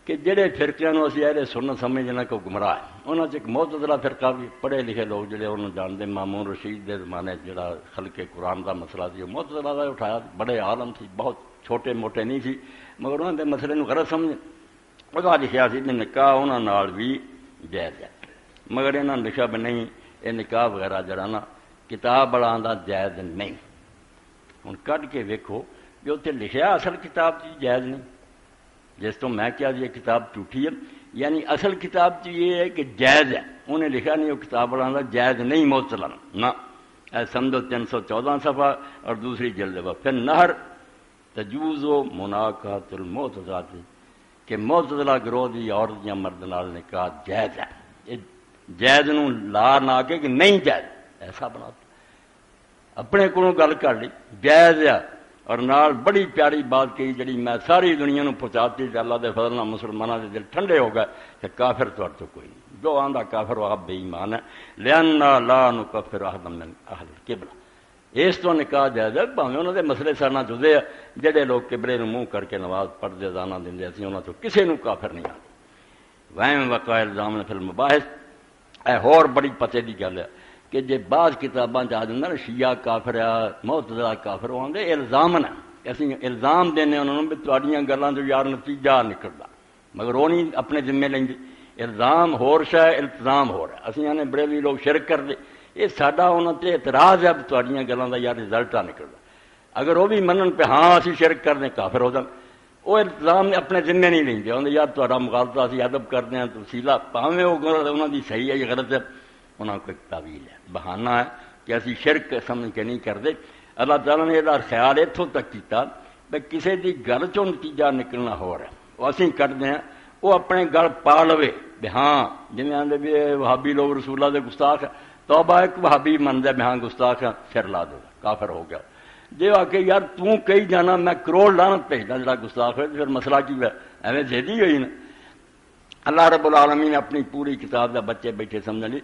کہ جڑے فرقیاں نو اسی اہل سنت سمجھنا کہ گمراہ ہے، انہاں چ ایک معتزلہ فرقہ بھی پڑھے لکھے لوگ جڑے انہوں جانتے، مامون رشید دے زمانے جڑا خلق قرآن دا مسئلہ سی معتزلہ دا اٹھایا، بڑے عالم سی، بہت چھوٹے موٹے نہیں سی، مگر انہوں نے مسئلے نو غلط سمجھے، وہ لکھا سی کہ نکاح انہاں نال بھی جائز ہے، مگر انہاں نے لکھا بھی نہیں یہ نکاح وغیرہ جڑا نا کتاب والا آندا جائز نہیں۔ ہن کڈ کے ویکھو جو اتنے لکھیا اصل کتاب جی جائز نہیں، جس تو میں کیا یہ کتاب جھوٹھی ہے، یعنی اصل کتاب تو یہ ہے کہ جائز ہے، انہیں لکھا نہیں وہ کتاب والا جائز نہیں معطلن نہ، سمجھو 314 صفحہ اور دوسری جلد پھر نہر تجوز و مناقات المعتزلہ کہ معتزلہ گروہ دی عورت یا مرد نال نکاح جائز ہے، جائز نو لا نہ کہ نہیں جائز ایسا بناتا، اپنے کو گل کر لی جائز ہے، اور نال بڑی پیاری بات کہی جڑی میں ساری دنیا نو پہنچاتی کہ اللہ دے فضل نال مسلمانوں دے دل ٹھنڈے ہو گئے کہ کافر تو کوئی نہیں، جو آندا کافر وہ آپ بے ایمان ہے، لأننا لا نکفر احدا من اہل القبلہ، اس تو نکاح جائز ہے، بھاویں انہوں دے مسئلے سارنا جدے ہیں، جڑے لوگ قبلے نو منہ کر کے نماز پڑھتے اذاناں دیندے اسی انہاں تو کسے نو کافر نہیں آندے، وہم وقع الزام فی المباحث، اے ہور بڑی پتے دی گل ہے کہ جے بعض کتاباں چ آ جاندا نا شیعہ کافر ہے معتزلہ کافر ہوندے الزام نہ، اسی الزام دینے انہوں نے بھی تہاڈیاں گلاں تو یار نتیجہ نکلدا، مگر وہ نہیں اپنے ذمے لیندے، الزام ہور شے التزام ہور ہے، اسی نے بڑے لوگ شرک کردے، یہ ساڈا انہاں تے اعتراض ہے تہاڈیاں گلاں دا یار رزلٹ آ نکلدا، اگر وہ بھی منن پہ ہاں اسی شرک کردے کافر ہو جان، وہ الزام اپنے ذمے نہیں لیندے، انہاں یار تہاڈا مغالطہ اسی ادب کردے ہیں تفصیلہ پاویں وہ انہاں دی صحیح ہے یا غلط ہے، انہاں کو ایک تعویل ہے، بہانہ ہے کہ اسی شرک سمجھ کے نہیں کردے، اللہ تعالیٰ نے یہ خیال اتوں تک کیتا بھئی کسی دی گل چوں نتیجہ نکلنا ہو رہا ہے، وہ اسی کردے ہیں وہ اپنے گل پا لوے بھی ہاں جویں آندے بھی وہابی لوگ رسول اللہ دے گستاخ ہے، توبہ ایک وہابی مندا بھی ہاں گستاخ ہے سر لا دے کافر ہو گیا، جے آ کے یار توں کہی جانا میں کروڑ لعنت بھیجدا جڑا گستاخ ہے پھر مسئلہ کی ہے، ایویں زیدی ہوئی نا۔ اللہ رب العالمین نے اپنی پوری کتاب دا بچے بیٹھے سمجھ لی،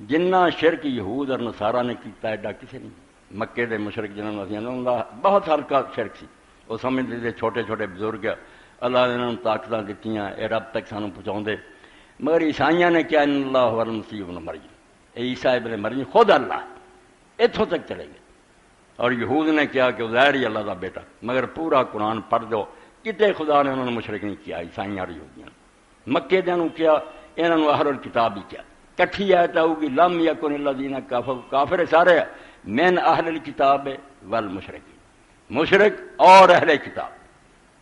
جنہ شرک یہود اور نصارہ نے کیتا ایڈا کسے نہیں، مکے دے مشرک جنہوں نے انہوں دا بہت ہلکا شرک سی، وہ سمجھتے تھے چھوٹے چھوٹے بزرگ اللہ نے انہوں نے طاقتاں دتیاں اے رب تک سانو پہنچاؤندے، مگر عیسائیاں نے کیا ان اللہ هو المسیح ابن مریم، اے عیسیٰ ابن مریم خود اللہ اتوں تک چلے گئے، اور یہود نے کیا کہ عزیر ہی اللہ دا بیٹا، مگر پورا قرآن پڑھ دو کتے خدا نے انہوں نے مشرک نہیں کیا عیسائیاں اور یہودیاں، مکے دے نوں کیا انہوں نے اہل الکتاب ہی کیا، کٹھی آیت آؤگی لم یکن الذین کفروا، کافر سارے من اہل الکتاب والمشرکین، مشرک اور اہل کتاب،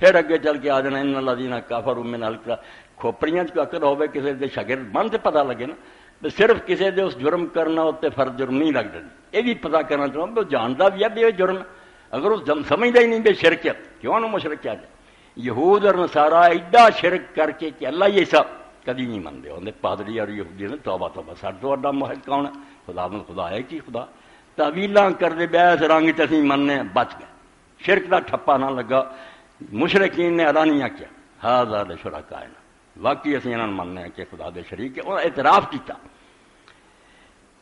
پھر اگے چل کے آ جانا ان الذین کفروا من اہل الکتاب، کھوپڑیاں چ عقل ہوے کسی دے شاگرد بن تے پتہ لگے نا، صرف کسی دے اس جرم کرنا اتنے فرض جرم نہیں لگ جاتی، یہ بھی پتہ کرنا چاہوں وہ جانتا بھی ہے بھی یہ جرم، اگر وہ سمجھتا ہی نہیں بے شرک ہے کیوں نہ مشرک کیا جائے، یہود اور نصارہ ایڈا شرک کر کے کہ اللہ یہ سب کدی نہیں منتے ہوندے، پادری اور یہودی نے توبہ توبہ ساڈے تو اڈا محق کون ہے، خدا من خدا ہے کی خدا، تعویلاں کرتے بیس رنگ چ اسی مننے بچ گئے، شرک دا ٹھپا نہ لگا، مشرکین نے اعلانیہ کیا ھذا لشرکائنا، واقعی اسی انہاں مننے ہیں کہ خدا دے شریک ہے، انہاں اعتراف کیتا،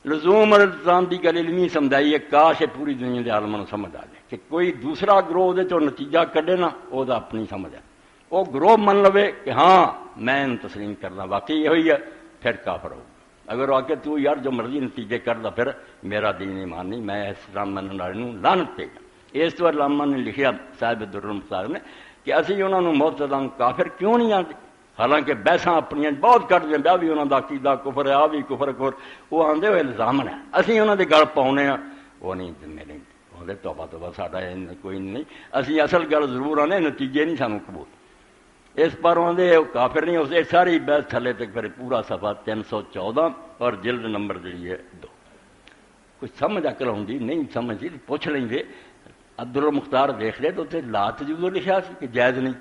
لزوم اور التزام دی گل علمی سمجھائی ہے، کاش پوری دنیا دے عالماں نوں سمجھ آ جائے کہ کوئی دوسرا گروہ دے چوں نتیجہ کڈے نا او دا اپنی سمجھ ہے، وہ گروہ من لوے کہ ہاں میں تسلیم کرنا واقعی یہ ہوئی ہے پھر کافر ہو، اگر وہ آ کے تو یار جو مرضی نتیجے کردا پھر میرا دین ایمان نہیں، میں اسلام منن والے نوں لعنت دے گا۔ اس طور علامہ نے لکھیا صاحب الدر نے کہ اسی انہاں نوں معتزلہ کافر کیوں نہیں آندے، حالانکہ بحثاں اپنیاں بہت کٹ دیں بیا بھی انہاں دا عقیدہ کفر ہے، آ بھی کفر وہ آندے ہوئے الزامن ہے، اسی انہاں دے گل پاؤنے ہاں، وہ نہیں ذمہ نہیں آندے توبہ توبہ ساڈا کوئی نہیں، اسی اصل گل ضرور آنے نتیجے نہیں سانوں قبول، اس پر آدھے کافر نہیں ہوتے، ساری بحث تھلے تک پھر پورا صفحہ 314 اور جلد نمبر جڑی ہے 2، کچھ سمجھ عقل ہوندی نہیں سمجھ پوچھ لیں گے، عبدالمختار دیکھ لے تو اتنے لا تجوز لکھا سی کہ جائز نہیں،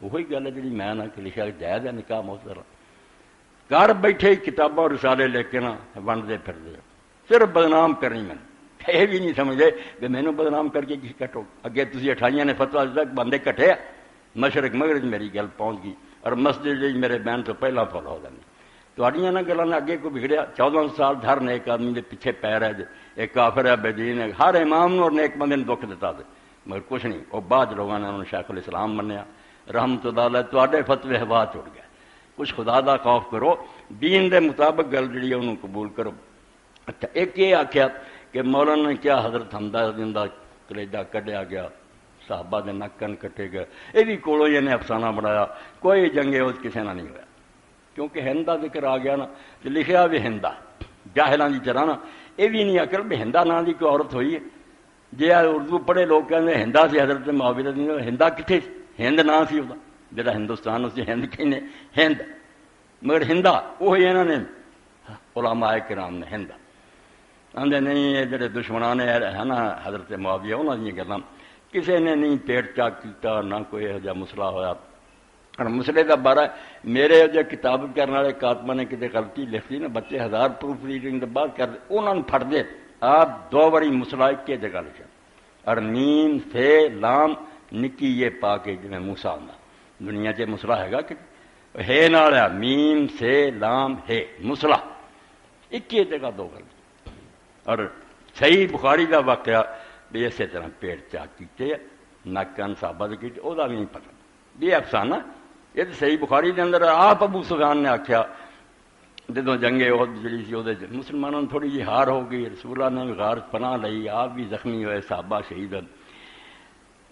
وہی گل ہے جی میں نہ کہ لکھا کہ جائز ہے نکاح معتزلہ، گھر بیٹھے ہی کتاباں اور رسالے لے کے نا ونڈتے پھرتے صرف بدنام کرنی میں یہ بھی نہیں سمجھتے کہ مینوں بدنام کر کے کسی کٹو، اگے تسی 28 نے فتویٰ دیتا کہ بندے کٹے مشرق مغرب میری گل پہنچ گئی اور مسجد میرے بہن تو پہلا فالو ہو جاتی، تھوڑیاں نہ گلاں نے اگے کو بگڑیا، 14 سال ہر نیک آدمی دے پیچھے پیر ہے، ایک کافر ہے بے دین ہے، ہر امام نو اور نیک بندے نے دکھ دیتا دے، مگر کچھ نہیں، وہ بعد لوگوں نے انہوں نے شیخ الاسلام منیا رحمت اللہ علیہ، تواڈے فتوے ہوا چڑ گئے، کچھ خدا دا خوف کرو، دین دے مطابق گل جڑی ہے انہوں قبول کرو۔ اچھا ایک یہ آخیا کہ مولانا نے کیا حضرت حمدہ دین دا کلیجہ کڈیا گیا، صحابہ دے نکن کٹے گئے، یہ بھی کولو ہی نے افسانہ بنایا، کوئی جنگے اس کسی نہ نہیں ہوا، کیونکہ ہندا ذکر آ گیا نا تو لکھیا بھی ہندا جاہلاں دی طرح نا، یہ بھی نہیں عقل بھی ہندا نام دی کوئی عورت ہوئی ہے، جی اردو پڑھے لوگ کہتے ہندا سی حضرت معاویہ دی، ہندا کتنے ہند نام سی وہ، جڑا ہندوستان اس ہند کہنے ہند مگر ہندا وہی انہوں نے علماء کرام نے ہند آدھے نہیں یہ جڑے دشمنان ہے نا حضرت معاویہ انہوں نے گلاں کسی نے نہیں پیٹ چاک کیتا نہ کوئی یہو جہا مسئلہ ہویا اور مسئلے کا بارہ میرے جو کتاب کرنے والے کاتما نے کتنے غلطی لکھی نا بچے 1000 پروف ریڈنگ کے بعد کر دے انہوں نے پھٹ دے آپ 2 باری مسئلہ ایک جگہ لکھا اور نیم سے لام نکی یہ پا کے جی موسا آنا دنیا چ مسئلہ ہے گا کہ ہے نالا میم سے لام ہے مسئلہ ایک ہی جگہ 2 غلطی اور صحیح بخاری کا واقعہ بھی اسی طرح پیٹ چاک کیتے نک کن ثابت کیتے وہ بھی نہیں پتا یہ افسانہ یہ تو صحیح بخاری کے اندر آپ ابو سفیان نے آخیا جدو جنگے عہد جڑی سی وہ مسلمانوں نے تھوڑی جی ہار ہو گئی رسول اللہ نے بھی غار پناہ لئی آپ بھی زخمی ہوئے صحابہ شہید ہوئے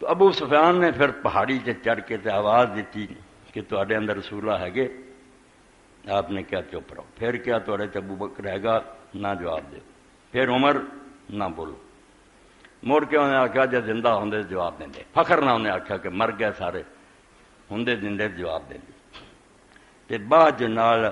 تو ابو سفیان نے پھر پہاڑی سے چڑھ کے آواز دیتی کہ تواڈے اندر رسول اللہ ہے آپ نے کیا چپ رہو پھر کیا تواڈے تے ابو بکر ہے گا نہ جواب دو پھر عمر نہ بولو مڑ کے انہیں آخیا جب زندہ ہوں جواب دیں فخر نہ انہیں آخیا کہ مر گئے سارے ہوں دے جواب دیں تے بعد نال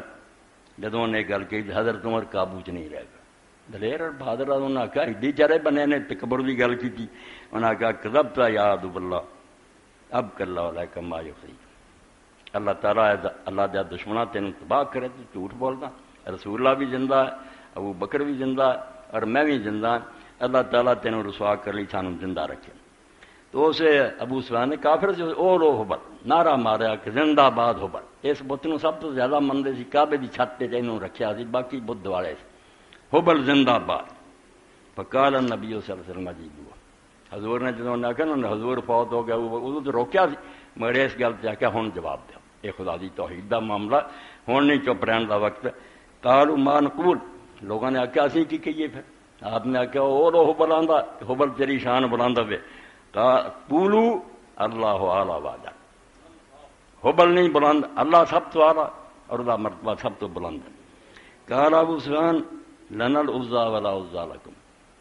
جدوں نے گل کی حضرت عمر قابو چ نہیں رہ گا دلیر اور بہادر انہوں نے آخیا ایڈی چارے بنے نے تکبر کی گل کی انہوں نے آخیا کذبت یا عدو اللہ اب کر علیک ما یخزیک اللہ تعالیٰ اللہ دیا دشمنہ تینوں تباہ کرے تو جھوٹ بولنا رسول اللہ بھی زندہ ہے ابو بکر بھی زندہ ہے اور میں بھی زندہ ہوں اللہ تعالیٰ تینوں رسوا کر لی سانوں زندہ رکھے تو اسے ابو سفیان نے کافر سے او لو حبل نعرہ ماریا کہ زندہ باد حبل اس بت نو سب تو زیادہ منتے سی کعبے کی چھت تے انہوں رکھیا سی باقی بدھ والے سی حبل زندہ باد فقال النبی صلی اللہ علیہ وسلم عجیب حضور نے جدوں نے آخیا نا حضور فوت ہو گیا ادو تو روکیا سی مگر اس گل سے آخیا ہوں جواب دو یہ خدا دی توحید دا معاملہ ہوں نہیں چپ رہن دا وقت قالوا ما نقول لوگوں نے آخیا اسی کی کہیے پھر آپ نے آخیا او لو حبل آندا حبل تیری شان بلاندا وے قولوا اللہ اعلی وعدہ حبل نہیں بلند اللہ سب تو اعلیٰ اور دا مرتبہ سب تو بلند ہے قال ابو سفیان لنا العزا ولا عزا لکم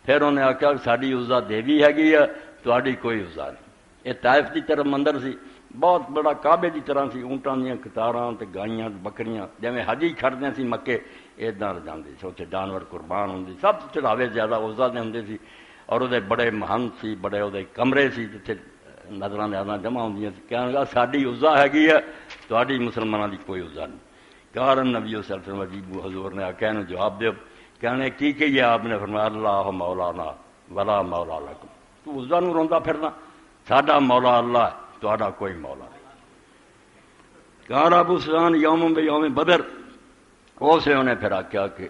پھر انہیں آخیا ساری عزا دیوی ہے تہاڈی کوئی عزا نہیں یہ طائف کی طرف مندر سی بہت بڑا کعبے کی طرح سی اونٹاں دیاں قطاراں تے گائیاں بکریاں جویں حجی کھڑدے سی مکے اداں جاندے سی اتنے جانور قربان ہوندے سب چڑھاوے زیادہ عزا دے ہوندے سی اور وہ بڑے مہنت سی بڑے وہ کمرے سی جتنے نظراں نیازاں جمع ہوندیاں سی کہنے لگا ساری عزا ہے تہاڈی مسلماناں دی کوئی عزا نہیں قال نبی صلی اللہ علیہ وسلم عجیب حضور نے آخیا انہوں جواب دیو کہنے کی کہیے آپ نے فرمایا اللہ مولانا ولا مولا لکم تو عزا نوں روندا پھرنا ساڈا مولا اللہ ہے تہاڈا کوئی مولا نہیں قال ابو سفیان یوم بیوم بدر اسے انہیں پھر آخیا کہ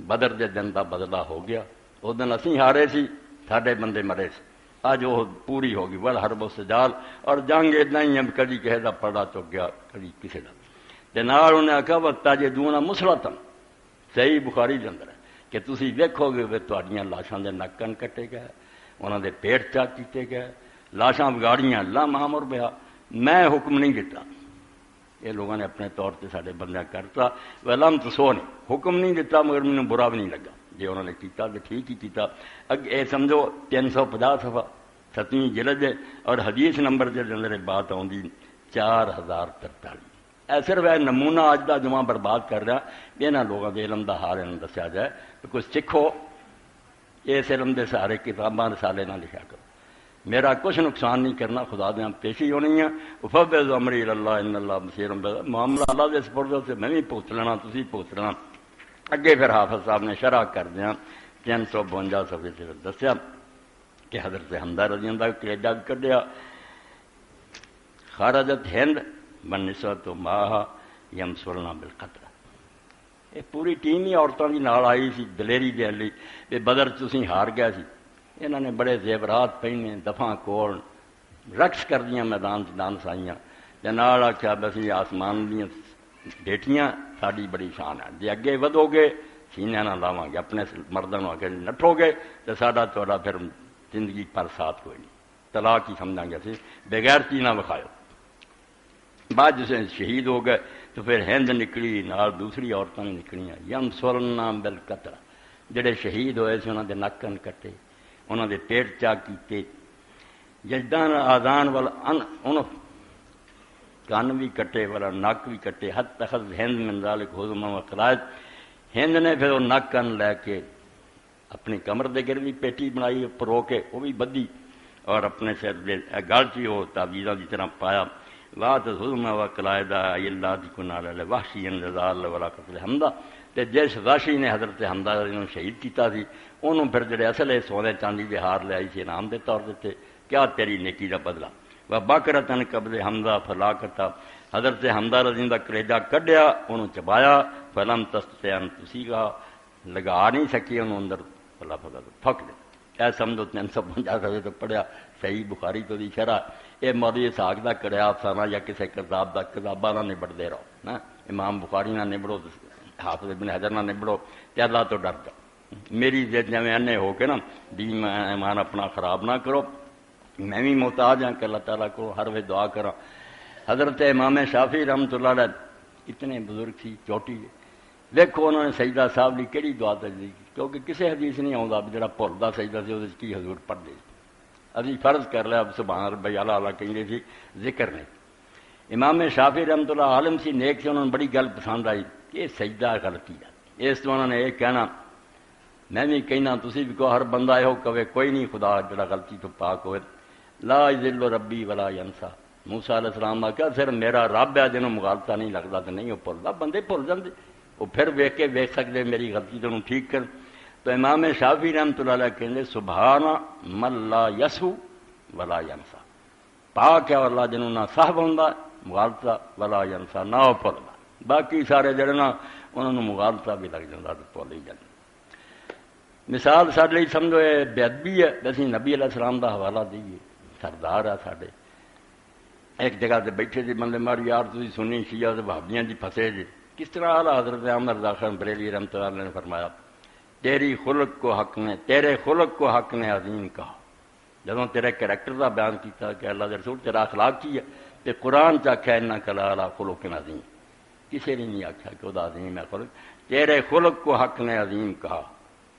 بدر دے دن دا بدلہ ہو گیا اس دن اسی ہارے سی ساڈے بندے مرے سی اج وہ پوری ہو گئی ول حرب و سجال اور جنگ اتنا ہی کدی کسی کا پڑا چک گیا کدی کسی کا نال انہیں آخیا وقتا جے دونا مسلطن صحیح بخاری کے اندر ہے کہ تسی ویکھو گے کہ تہاڈیاں لاشاں دے نک کن کٹے گئے انہاں دے پیٹ چاک کیتے گئے لاشاں بگاڑیاں لا مامور بہا میں حکم نہیں دیتا یہ لوگوں نے اپنے طور سے سارے بندہ کرتا ولم تو سو نہیں حکم نہیں دیتا مگر مجھے برا بھی نہیں لگا جی انہوں نے کیتا تو ٹھیک ہی کیتا اے سمجھو 350 صفحہ 7ویں جلد ہے اور حدیث نمبر کے اندر بات آؤں 4043 اے صرف اے نمونہ اج دا جمعہ برباد کر رہا یہاں لوگوں کے علم دا حال انہوں دسیا جائے کہ کچھ سکھو اس علم دے سارے کتاباں رسالے نہ لکھا کرو میرا کچھ نقصان نہیں کرنا خدا دے پیشی ہونی ہے افوض امری اللہ ان اللہ بصیر معاملہ اللہ دے سپرد سے میں بھی پوچھ لینا تسی پوچھ لینا اگے پھر حافظ صاحب نے شرح کر دیا 352 صفحے سے دسیا کہ حضرت حمزہ رضی اللہ کلیجہ کڈیا خارجت ہند من نسوت ماہ یمسلنا بالقتل یہ پوری ٹیم ہی عورتوں کی نال آئی سی دلیری دے لئی کہ بدر تسی ہار گیا سی انہوں نے بڑے زیورات پہنے دفاں کوڑ رقص کر دیا میدان سے ڈانس آئیاں جنال آخیا بسی آسمان دیا بیٹیاں ساری بڑی شان ہے جی اگے ودو گے سینے نہ لاواں گے اپنے مردوں آ کے نٹھو گے تو ساڈا تھوڑا پھر زندگی پر ساتھ کوئی نہیں طلاق ہی سمجھا گیا سی بغیر کی نہ وکھاؤ بعد جسے شہید ہو گئے تو پھر ہند نکلی نال دوسری عورتیں نکلیاں یم سولنا بالقتل جڑے شہید ہوئے سے انہوں دے نک کن کٹے انہوں دے پیٹ چاک کیتے ججدان آزان کان بھی کٹے والا نک بھی کٹے، حد تخذ ہند من ذالک حزما و قلائد، ہند نے پھر وہ نک کن لے کے اپنی کمر دے گر بھی پیٹی بنائی پرو کے وہ بھی بدھی، اور اپنے سر گل چی وہ تعویذاں کی طرح پایا، وات حزما و قلائد اللہ دی کنا لے وحشی انزال والا قتل حمدہ، تے جس وحشی نے حضرت حمدہ نوں شہید کیتا سی انہوں پھر جڑے اصل سونے چاندی دے ہار لے آئی سی انعام دے طور دیتے، کیا تیری نیکی دا بدلہ، و بکرتن قبل حمدہ فلاکتا، حضرت حمدہ رضی دا کلیجہ کڈیا انہوں چبایا، فلم تستطیع تسی کا لگا نہیں سکی انہوں اندر، فلا فلا پھک دے، اے سمجھو 350 تو پڑھیا صحیح بخاری تو دی شرح، اے مولوی اسحاق دا کریا افسانہ یا کسی کتاب دا کتاباں نہ نبڑ دے رہو نا، امام بخاری نہ نبڑو، حافظ ابن حجر نہ نبڑو، تے اللہ تو ڈر جاؤ، میری عزت جویں انے ہو کے نا دین ایمان اپنا خراب نہ کرو، میں بھی محتاج ہاں کہ اللہ تعالیٰ کو ہر وقت دعا کرا۔ حضرت امام شافعی رحمۃ اللہ علیہ اتنے بزرگ تھی چوٹی، دیکھو انہوں نے سجدہ صاحب لی کہڑی دعا تجدید کی، کیونکہ کسی حدیث نہیں آتا جڑا بھولدا سجدہ سی وہ کی حضور پڑھ دے، ابھی فرض کر لیا اب سبحان ربی اعلیٰ کہیں سی ذکر نہیں۔ امام شافعی رحمۃ اللہ عالم سی نیک سے انہوں نے بڑی گل پسند آئی کہ یہ سجدہ غلطی ہے، اس تو انہوں نے یہ کہنا، میں بھی کہنا تسی بھی کہو، ہر بندہ یہ کہے کوئی نہیں خدا جڑا غلطی تو پاک ہوئے، لا یذل ربی ولا ینسا، موسیٰ علیہ السلام نے کہا صرف میرا رب ہے جنہوں مغالطہ نہیں لگتا تو نہیں وہ بھولتا، بندے بھول جاندے، وہ پھر ویکھ کے ویکھ سکتے میری غلطی تو ٹھیک کر۔ تو امام شافعی رحمۃ اللہ علیہ کہندے سبحان من لا یسہو ولا ینسا، پاک ہے اللہ جنہوں نہ صاحب ہوندا مغالطہ ولا ینسا، نہ وہ بھولدا، باقی سارے جڑے نا انہوں نے مغالطہ بھی لگ جاتا تو بھول ہی جاندے۔ مثال سارے لیے سمجھو یہ بے ادبی ہے، اسی نبی علیہ السلام دا حوالہ دئیے، سردار ہے ساڈے، ایک جگہ تے بیٹھے جی بندے مار یار تسی سنی شیعہ تے وہابیاں جی پھسے جی، کس طرح اعلیٰ حضرت احمد رضا خان بریلوی رحمۃ اللہ علیہ نے فرمایا تیری خلق کو حق نے، تیرے خلق کو حق نے عظیم کہا، جدوں تیرے کریکٹر کا بیان کیتا کہ اللہ دے رسول تیرا اخلاق کی ہے تے قرآن چاکھیا انک لعلی خلق عظیم، کسی نے نہیں آکھا کہ وہ عظیم ہے خلق، تیرے خلق کو حق نے عظیم کہا،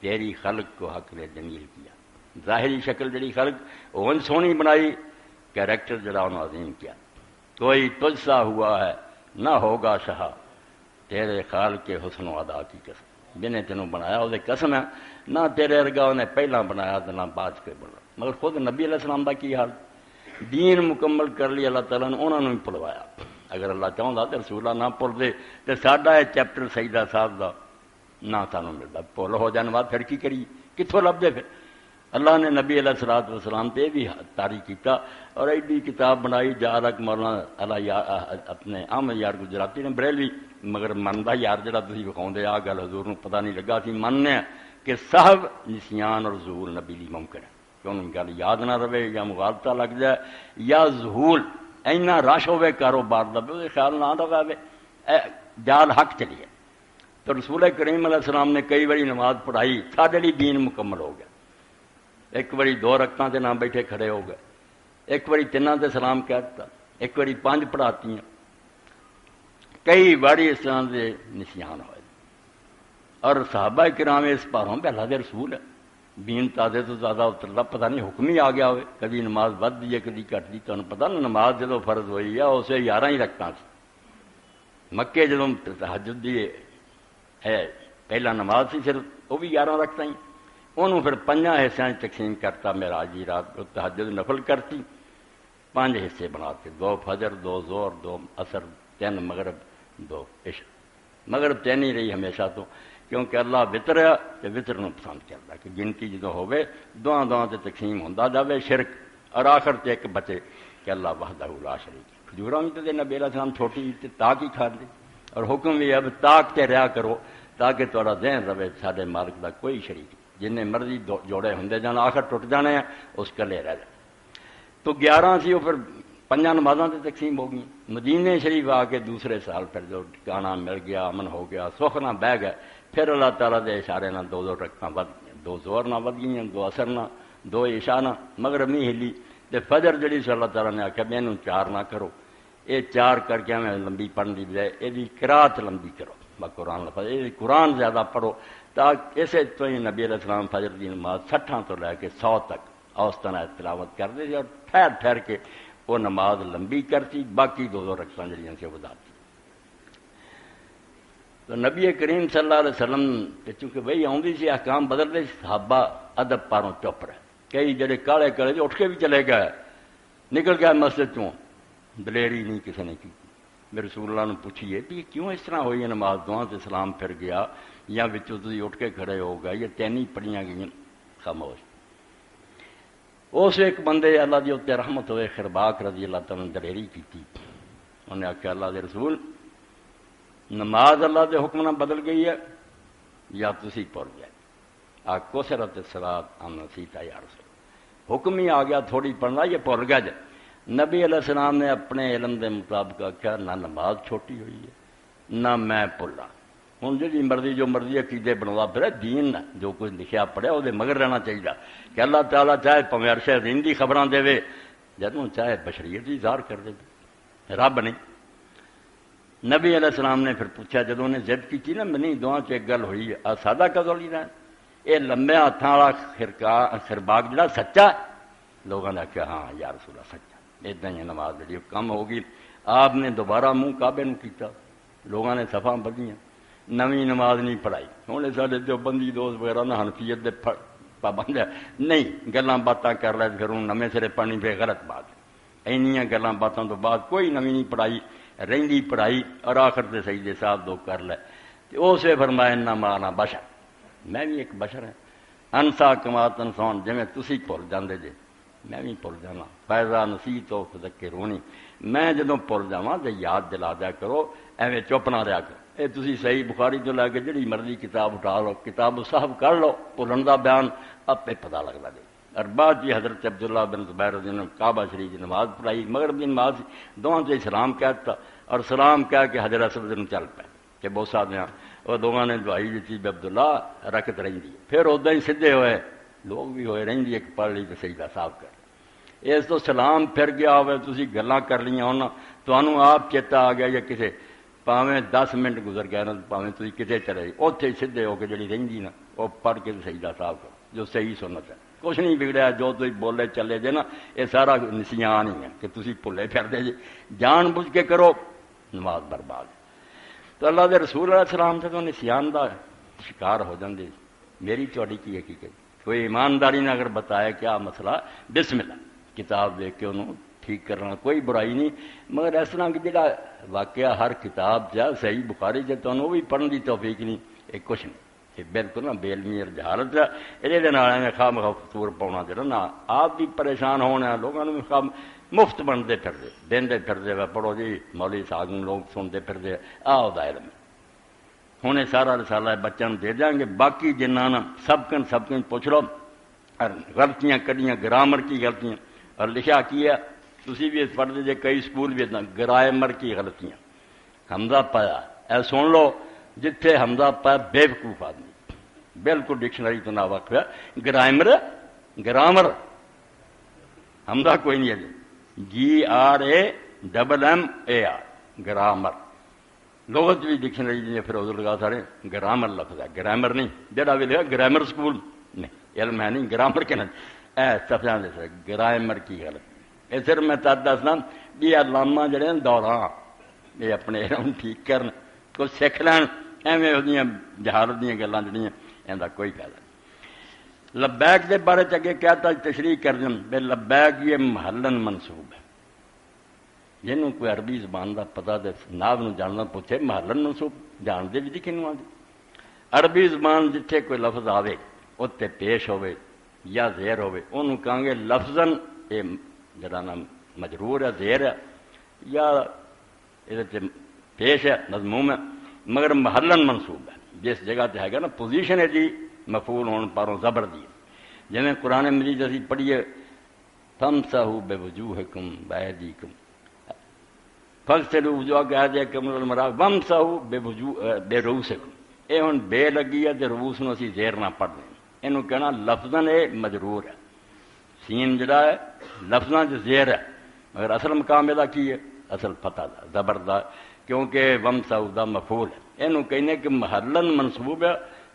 تیری خلق کو حق نے جمیل کیا، ظاہری شکل جڑی خلق وہ سونی بنائی، کیریکٹر جڑا انہوں عظیم کیا، کوئی تجھ سا ہوا ہے نہ ہوگا شہا، تیرے خالق کے حسن و ادا کی قسم، جنہیں تینوں بنایا وہ قسم ہے، نہ تیرے ارگا انہیں پہلا بنایا تو نہ بعد کے بنا، مگر خود نبی علیہ السلام کا کی حال، دین مکمل کر لیا اللہ تعالیٰ نے انہوں نے بھی پلوایا، اگر اللہ چاہتا تو رسولہ نہ پل دے تو ساڈا یہ چیپٹر سجدہ صاحب کا نہ سانوں ملتا، پل ہو جانے بعد پھر کی کری کتوں لب دے، پھر اللہ نے نبی علیہ الصلوۃ والسلام تے بھی طاری کیتا اور ایڈی کتاب بنائی جارک مولانا اپنے احمد یار گجراتی نے بریلوی، مگر مندا یار جڑا تسی وکھاؤندے آ گل حضور نوں پتہ نہیں لگا سی، مننے کہ صاحب نسیان اور ظہور نبی لی ممکن ہے کہ انہوں گل یاد نہ رہے یا مغالطہ لگ جائے یا ظہور اینا رش ہوئے کاروبار دا وہ خیال نہ رہے جال حق چلیے، تو رسول کریم علیہ السلام نے کئی باری نماز پڑھائی، ساڈے لیے دین مکمل ہو گیا، ایک باری 2 رکعتاں تے نہ بیٹھے کھڑے ہو گئے، ایک باری 3 تے سلام کہہ دیتا، ایک باری 5 پڑھاتی ہیں، کئی باری اس طرح دے نسیان ہوئے، اور صحابہ کرام اس پاروں پہ اللہ دے رسول ہے، دین تازے تو زیادہ اترتا پتہ نہیں حکم ہی آ گیا ہوئے، کبھی نماز ود دی ہے کبھی گھٹ دی، تمہیں پتہ نا نماز جدو فرض ہوئی ہے اسے 11 ہی رکعتاں سی، مکے جدو تہجد دی ہے پہلا نماز سی صرف وہ بھی 11 رکعتاں ہی، انہوں پھر 5 حصوں تقسیم کرتا، معراج دی رات کو تہجد نفل کرتی، 5 حصے بناتے، 2 فجر 2 ظہر 2 عصر 3 مغرب 2 عشاء، مغرب 3 ہی رہی ہمیشہ تو، کیونکہ اللہ وطر ہے تو وطر نو پسند کرتا کہ گنتی جدو ہوئے دعاں تے تقسیم ہوندا جاوے شرک، اور آخر تے ایک بچے کہ اللہ وحدہ لا شریک، کھجوراں بھی تے نبی علیہ السلام چھوٹی تے تاک ہی کھاندے، اور حکم بھی اب تاک تے رہا کرو تاکہ تھوڑا ذہن رہے سارے مالک دا کوئی شریک، جن مرضی جوڑے ہوندے جان آخر ٹوٹ جانے ہیں اس کلے رہ جائے، تو 11 سی وہ پھر 5 نمازاں تے تقسیم ہو گئی، مدینے شریف آ کے دوسرے سال پھر جو ٹھکانہ مل گیا، امن ہو گیا، سخنا بہ گئے، پھر اللہ تعالیٰ دے اشارے نہ 2 رکعتاں ود گئیں، 2 ظہر نہ ود گئیں، 2 عصر نہ 2 عشاء نہ، مغرب نہیں ہلی، تے فجر جڑی سی اللہ تعالیٰ نے آخیا میں 4 نہ کرو، یہ 4 کر کے ہمیں لمبی پڑھن دی بجائے یہ قرات لمبی کرو، قرآن لفظ یہ قرآن زیادہ پڑھو، تاکہ اسے تو ہی نبی علیہ السلام فجر دی نماز 60 تو لے کے 100 تک اوسطن تلاوت کرتے تھے، اور ٹھہر ٹھہر کے وہ نماز لمبی کرتی، باقی 2 رکعتاں جڑیاں سی ودا تو نبی کریم صلی اللہ علیہ وسلم چونکہ وہی آؤندی سی احکام بدلتے، صحابہ ادب پاروں چپ رہے، کئی جڑے کالے کالے اٹھ کے بھی چلے گئے، نکل گئے مسجد چوں، دلیری نہیں کسی نے کی۔ میرے رسول اللہ نے پوچھیے کہ کیوں اس طرح ہوئی نماز، دعا سے سلام پھر گیا یا وچوں تسی اٹھ کے کھڑے ہو گئے، یہ تینی پڑھیاں گئیں؟ خاموش۔ اس ایک بندے اللہ دی اتنے رحمت ہوئے، خرباق رضی اللہ تعالیٰ نے دلیری کی تھی، انہیں آخیا اللہ دے رسول نماز اللہ دے حکم نہ بدل گئی ہے یا تسی پڑھ گئے؟ کو سرت الصلاۃ ام نسیتا یا رسول، حکم ہی آ گیا تھوڑی پڑھنا، یہ بھول گیا جائے۔ نبی علیہ السلام نے اپنے علم دے مطابق آخیا نہ نماز چھوٹی ہوئی ہے نہ میں بھلا۔ ہوں جی مرضی جو مرضی عقیدے بنوا پھر دین جو کچھ لکھیا پڑھیا وہ مگر رہنا چاہیے کہ اللہ تعالیٰ چاہے پویں عرش عظیم دی خبراں دے، جدوں چاہے بشریت ہی اظہار کر دے، رب نہیں۔ نبی علیہ السلام نے پھر پوچھا جدوں نے ضد کی نا منی دعا چ ایک گل ہوئی ہے سادہ کدو لی رہا یہ لمبے ہاتھاں والا خرباق جڑا سچا؟ لوگوں نے آخیا ہاں یا رسول اللہ سچا۔ اداں ہی نماز جڑی کم ہو گئی، آپ نے دوبارہ منہ کعبے نوں کیتا، لوگوں نے صفاں بدیاں، نویں نماز نہیں پڑھائی۔ ہوں سارے دیوبندی دوست وغیرہ نہ حنفیت دے پابند ہے، نہیں گلاں باتاں کر لے پھر ہوں نویں سرے پڑھنی پہ غلط بات ہے۔ اینیاں گلاں باتاں تو بعد کوئی نویں نہیں پڑھائی، رہندی پڑھائی، اور آخر تے سجدے صاحب 2 کر لے۔ اسے فرمایا انما انا بشر، میں بھی ایک بشر ہاں، انسا کما تنسون، جویں تسی بھول جاندے جے میں بھی بھول جانا، فیضا نسیت و فذکرونی، میں جدوں بھول جاواں تے یاد دلا دیا کرو، ایویں چپ نہ رہیا کرو۔ اے تسی صحیح بخاری تو لے کے جڑی مرضی کتاب اٹھا لو، کتاب صاحب کر لو، بھولن دا بیان آپے پتہ لگدا جے۔ اور بعد جی حضرت عبداللہ بن زبیر رضی اللہ عنہ کعبہ شریف کی نماز پڑھائی، مغرب کی نماز دونوں سے سلام کہتا اور سلام کہہ کے حجر اسود نوں چل پے کہ بہت سادیاں وہ دونوں نے دعائی دیتی بھی عبداللہ رکت رہندی ہے، پھر ادا ہی سیدھے ہوئے، لوگ بھی ہوئے رہندی ایک پڑھ لی تو سجدہ صاحب کر اس تو سلام پھر گیا ہوئے، تسی گلاں کر لیاں ہونا، تانوں آپ چیتا آ گیا یا کسے پاویں 10 منٹ گزر گئے نا، پاویں تسی کتے چلے اوتھے سیدھے ہو کے جڑی رہندی نا وہ پڑھ کے سجدہ صاحب کرو، جو صحیح سنت ہے، کچھ نہیں بگڑیا، جو تسی بولے چلے جے نا یہ سارا نسیان ہی ہے کہ تسی بھلے پھردے جے، جان بوجھ کے کرو نماز برباد۔ تو اللہ دے رسول علیہ السلام سے تو نسیان دا شکار ہو جاندے، میری تہاڈی کی حقیقت، کوئی ایمانداری نے اگر بتایا کیا مسئلہ، بسم اللہ کتاب دیکھ کے انہوں ٹھیک کرنا، کوئی برائی نہیں، مگر اس طرح کہ جڑا واقعہ ہر کتاب جا صحیح بخاری سے تو انہوں بھی پڑھن دی توفیق نہیں، یہ کچھ نہیں، یہ بالکل نہ بے علمی اور جہالت ہے، یہ میں خواہ مخواہ فطور پاؤنا جڑا نا آپ بھی پریشان ہونا، لوگوں نے خواہ مفت بنتے پھردے دیندے پھردے پڑھو جی مولوی صاحب لوگ سنتے پھردے آؤ دا علم ہوں سارا رسالہ بچوں دے دیں گے، باقی جنہاں سب کن پوچھ لو، اور غلطیاں کڈیاں گرامر کی غلطیاں، اور لکھا کی ہے تسی بھی پڑھتے جے کئی سکول بھی اتنا گرامر کی غلطیاں، حمزہ پایا اے سن لو جتھے حمزہ پایا بے وقوف آدمی بالکل ڈکشنری تو نہ واقف ہے، گرامر حمزہ کوئی نہیں ہے، GRAMMAR گرامر، لغت بھی ڈکشنری جی پھر ادھر لگا سارے گرامر لفظ ہے، گرامر نہیں، جڑا بھی لکھا گرامر سکول نہیں، علم ہے نہیں گرامر کے اے صفحہ دے سر گرامر کی غلط، یہ صرف میں تد دسنا بھی علامہ جڑے دوراں یہ اپنے علم ٹھیک کرن کچھ سکھ لین، ایویں وہ جہالت دیا گلاں جڑیاں ان کوئی فائدہ نہیں۔ لبیک کے بارے اگے کہتا تشریح کر دیں بے لبیک یہ محلن منصوب ہے، جنہوں کوئی عربی زبان کا پتا دے ناو جاننا پوچھے محلن منصوب جانتے بھی کنوں آدھے، عربی زبان جتھے کوئی لفظ آوے اتنے پیش ہوئے یا زیر ہوئے انہوں کہیں گے لفظاً یہ جڑا نا مجرور ہے زیر ہے یا یہ پیش ہے مضموم ہے، مگر محلن منصوب ہے جس جگہ تے ہے گا نا پوزیشن ہے جی مفعول ہون پاروں زبر دی، جویں قرآن مجید اسی پڑھیے فامسحوا بوجوہکم وایدیکم فاغسلوا وجوہکم الى المرافق وامسحوا برؤوسکم، یہ ہن بے لگی ہے تے رؤوس نوں اسی زیر نہ پڑھ دیں، اینوں کہنا لفظاً اے مجرور ہے، سین جڑا ہے لفظاں چ زیر ہے مگر اصل مقام دا کی ہے، اصل فتح دا زبر دا، کیونکہ وامسحوا دا مفعول ہے، اینوں کہنے کہ محلن منصوب ہے،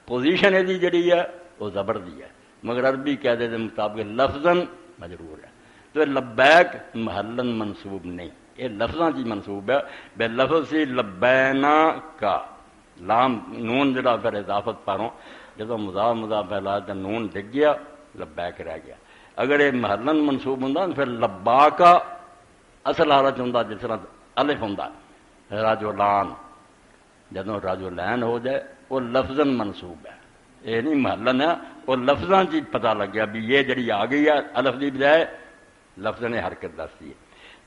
پوزیشن دی جڑی ہے وہ زبر دی ہے، مگر عربی قاعدے کے مطابق لفظاً مجرور ہے، تو لبیک محلن منصوب نہیں، یہ لفظاں کی منصوب ہے، بے لفظ سی لبینا کا لام نون جڑا پھر اضافت پاروں جدو مضاف مضاف پہلا تو نون ڈگ گیا لبیک رہ گیا۔ اگر یہ محلن منصوب ہوں پھر لبا کا اصل حالت ہوں جس طرح الف ہوں راجولان، جدو راجولین ہو جائے وہ لفظاً منصوب ہے، یہ نہیں محلن ہے، وہ لفظاں کی پتہ لگ گیا بھی یہ جڑی آ گئی ہے الف دی بجائے لفظ نے حرکت دستی ہے۔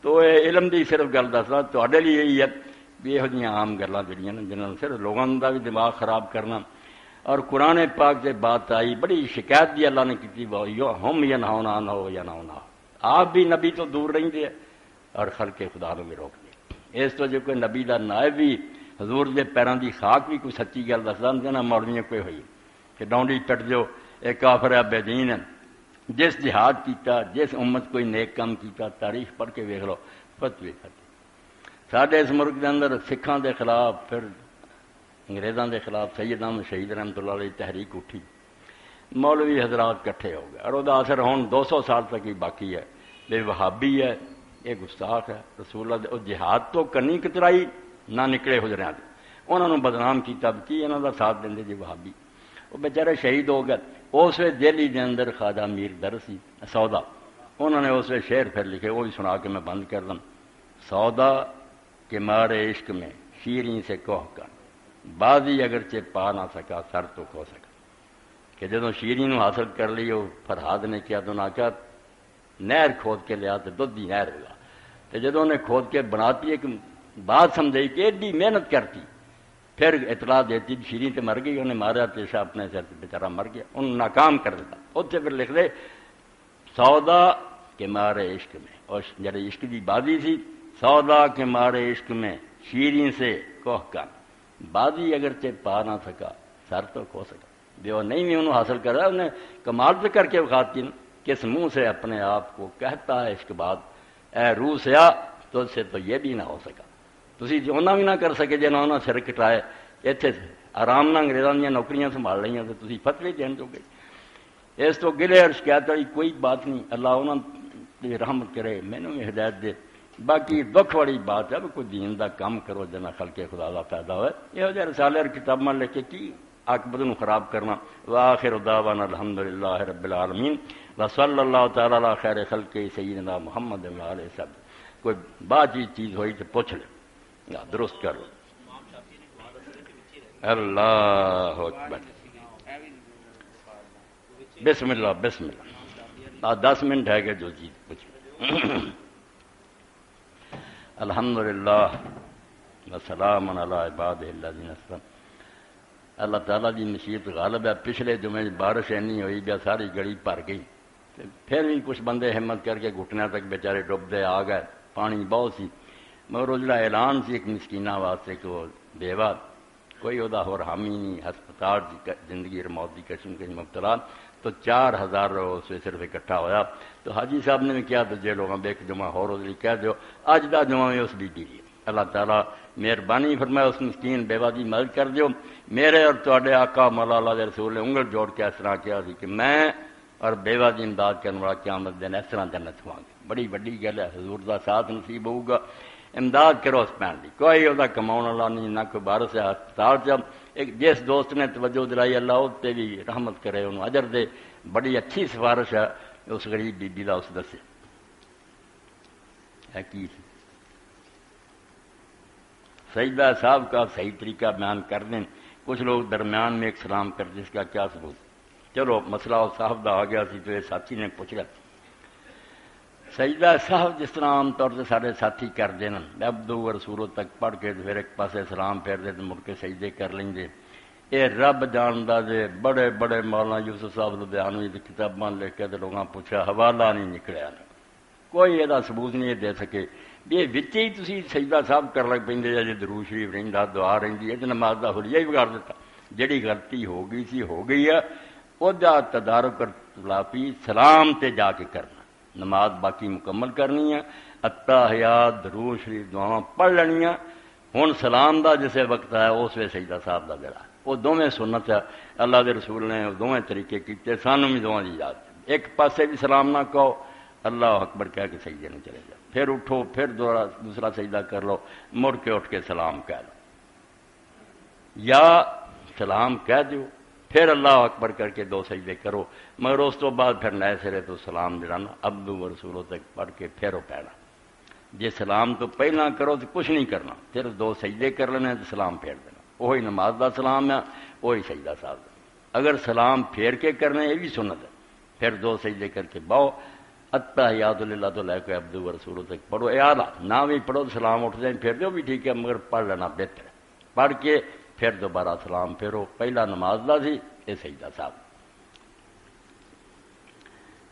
تو یہ علم دی صرف گل دسنا تے لیے یہی ہے بھی یہ جی عام گلاں جڑیاں جنہوں نے صرف لوگوں کا بھی دماغ خراب کرنا۔ اور قرآن پاک سے بات آئی بڑی شکایت بھی اللہ نے کی، ہم ینہون عنہ ینہون عنہ، آپ بھی نبی تو دور رہیں گے اور خلق خدا کو بھی روک دے۔ اس تو جو کوئی نبی دا نائب بھی حضور دے پیراں دی خاک بھی کوئی سچی گل دسدا نا مولویاں کوئی ہوئی کہ ڈونڈی پٹ جو ایک کافر ہے بے دین ہے، جس جہاد کیتا جس امت کوئی نیک کام کیتا تاریخ پڑھ کے ویکھ لو فتوی فتوی۔ ساڈے اس ملک دے اندر سکھاں دے خلاف پھر انگریزاں دے خلاف سید احمد شہید رحمۃ اللہ علیہ تحریک اٹھی، مولوی حضرات کٹھے ہو گئے اور وہ اثر ہون 200 سال تک ہی باقی ہے، بے وہابی ہے، یہ گستاخ ہے رسول اللہ دے جہاد تو کرنی کترائی نہ نکلے حجریاں دے، انہوں نے بدنام کیتا کی انہوں دا ساتھ دیندے جی وہابی، وہ بیچارے شہید ہو گئے۔ اس وقت دہلی دے اندر خواجہ میر درسی سودا انہوں نے اس وقت شعر پھر لکھے، وہ بھی سنا کے میں بند کر دوں۔ سودا کے مارے عشق میں شیریں سے کوہ کر بازی اگرچہ پا نہ سکا سر تو کھو سکا، کہ جدوں شیریں نو حاصل کر لی وہ فرہاد نے کیا تو نہ کیا نہر کھود کے لیا تو دودھ دی نہر ہوگا، تو جدوں نے کھود کے بناتی ایک بات سمجھائی کہ ایڈی محنت کرتی، پھر اطلاع دیتی شیریں تے مر گئی، انہیں مارا پیشہ اپنے سر بیچارہ مر گیا، انہوں نے ناکام کر دیتا۔ اتنے پھر لکھ دے سودا کے مارے عشق میں، اور جڑی عشق دی بازی سی سودا کے مارے عشق میں شیریں سے کوہ کن بازی اگرچہ پا نہ سکا سر تو کھو سکا، بھی وہ نہیں بھی انہوں حاصل کر رہا، انہیں کمال سے کر کے بخاتی کس منہ سے اپنے آپ کو کہتا ہے عشق بات، اے روح سیا تو سے تو یہ بھی نہ ہو سکا، تسی انہاں بھی نہ کر سکے جنہوں نے سر کٹائے، اتنے آرام نہ انگریزاں دیا نوکریاں سنبھال لئیاں تو تسی فتوی دین جو گئی۔ اس تو گلے اور شکایت والی کوئی بات نہیں، اللہ انہوں نے رحمت کرے، میں نے بھی ہدایت دے۔ باقی دکھ والی بات ہے کوئی دین دا کام کرو جنا خلق خدا دا فائدہ ہوئے، یہ جہ رسالے اور کتاباں لے کے کی عاقبت نو خراب کرنا۔ وآخر دعوانا الحمدللہ رب العالمین وصلی اللہ تعالی علی خیر خلق سیدنا محمد علیہ وسلم۔ کوئی بات چیز ہوئی تو پوچھ لے یا درست کر لو۔ اللہ اکبر، بسم اللہ بسم اللہ، 10 منٹ ہے کہ جو چیز پوچھ۔ الحمدللہ وسلام علی عبادہ الذین اصطفیٰ۔ اللہ تعالیٰ کی مشیت غالب ہے، پچھلے جمعے بارش اینی ہوئی گیا ساری گڑی بھر گئی، پھر بھی کچھ بندے ہمت کر کے گھٹنے تک بیچارے ڈبدے آ گئے، پانی بہت سی، مگر وہ جڑا اعلان سی ایک مسکینہ واسطے کہ وہ بیوہ کوئی وہ ہور حامی نہیں، ہسپتال کی زندگی اور موت کی قسم کے مبتلا، تو 4000 اس میں صرف اکٹھا ہوا۔ تو حاجی صاحب نے بھی کیا تو جے لوگوں ایک جمعہ ہور کہہ دو اج دا جمعہ میں اس بی بی دی، اللہ تعالیٰ مہربانی فرمائے اس مسکین بیوہ کی مدد کر دیو۔ میرے اور تواڈے آقا مولا اللہ دے رسول نے انگل جوڑ کے اس طرح کیا سی کہ میں اور بیوہ کی امداد کرنے والا قیامت دن اس طرح جنت ہوا گے، بڑی وڈی گل ہے، حضور دا ساتھ نصیب ہوگا، امداد کرو اس پین دی، کوئی وہ کماؤن والا نہیں، نہ کوئی بارش ہے ہسپتال سے۔ ایک جس دوست نے توجہ دلائی اللہ اس تے بھی رحمت کرے، انہوں اجر دے، بڑی اچھی سفارش ہے اس غریب بی بی دا اس دسے ہے کی سجدہ صاحب کا صحیح طریقہ بیان کر دیں۔ کچھ لوگ درمیان میں ایک سلام کر دیں، اس کا کیا ثبوت؟ چلو مسئلہ صاحب دا آ گیا سی تو یہ ساتھی نے پوچھ رہا سجدہ صاحب جس طرح عام طور سے سارے ساتھی کر دینا عبدو و رسولوں تک پڑھ کے پھر ایک پاسے سلام پھیر دے تو مڑ کے سجدے کر لیں گے، یہ رب جاندا جے۔ بڑے بڑے مولانا یوسف صاحب لدھیانوی دی کتاباں لکھ کے تو لوگاں پوچھا حوالہ نہیں نکلیا، کوئی یہ ثبوت نہیں دے سکے۔ یہ وچے ہی تسی سجدہ صاحب کر لگ پیندے جے درود شریف رہندا دعا رہندی ہے، نماز دا حلیہ ہی بگاڑ دیتا۔ جڑی غلطی ہو گئی سی ہو گئی ہے، او دا تدارک اور تلافی سلام تے جا کے کرنا، نماز باقی مکمل کرنی ہے، التحیات درود شریف دعاواں پڑھ لینیاں۔ ہن سلام دا جسے وقت ہے اس ویلے سجدہ صاحب دا جڑا وہ دوویں سنت ہے، اللہ دے رسول نے دوویں طریقے کیتے، سانوں بھی دوواں دی یاد۔ ایک پاسے بھی سلام نہ کہو، اللہ اکبر کہہ کے سجدے میں چلے جاؤ، پھر اٹھو، پھر دوسرا سجدہ کر لو، مڑ کے اٹھ کے سلام کہہ لو، یا سلام کہہ دو پھر اللہ اکبر کر کے 2 سجدے کرو، مگر اس تو بعد پھر نئے سرے تو سلام جڑا نا عبدو و رسولو تک پڑھ کے پھر وہ پینا، جی سلام تو پہلا کرو تو کچھ نہیں کرنا، پھر 2 سجدے کر لینے تو سلام پھیر دینا، وہی نماز دا سلام ہے، وہی سجدہ صاحب دا۔ اگر سلام پھیر کے کرنا یہ بھی سنت ہے، پھر 2 سجدے کر کے باؤ، التحیات للہ تو لے کے عبدو و رسولو تک پڑھو، اعلیٰ نہ بھی پڑھو سلام اٹھ جائیں پھر دو بھی ٹھیک ہے، مگر پڑھ لینا بہتر ہے، پڑھ کے پھر دوبارہ سلام پھیرو، پہلا نماز دا سی یہ سجدہ صاحب۔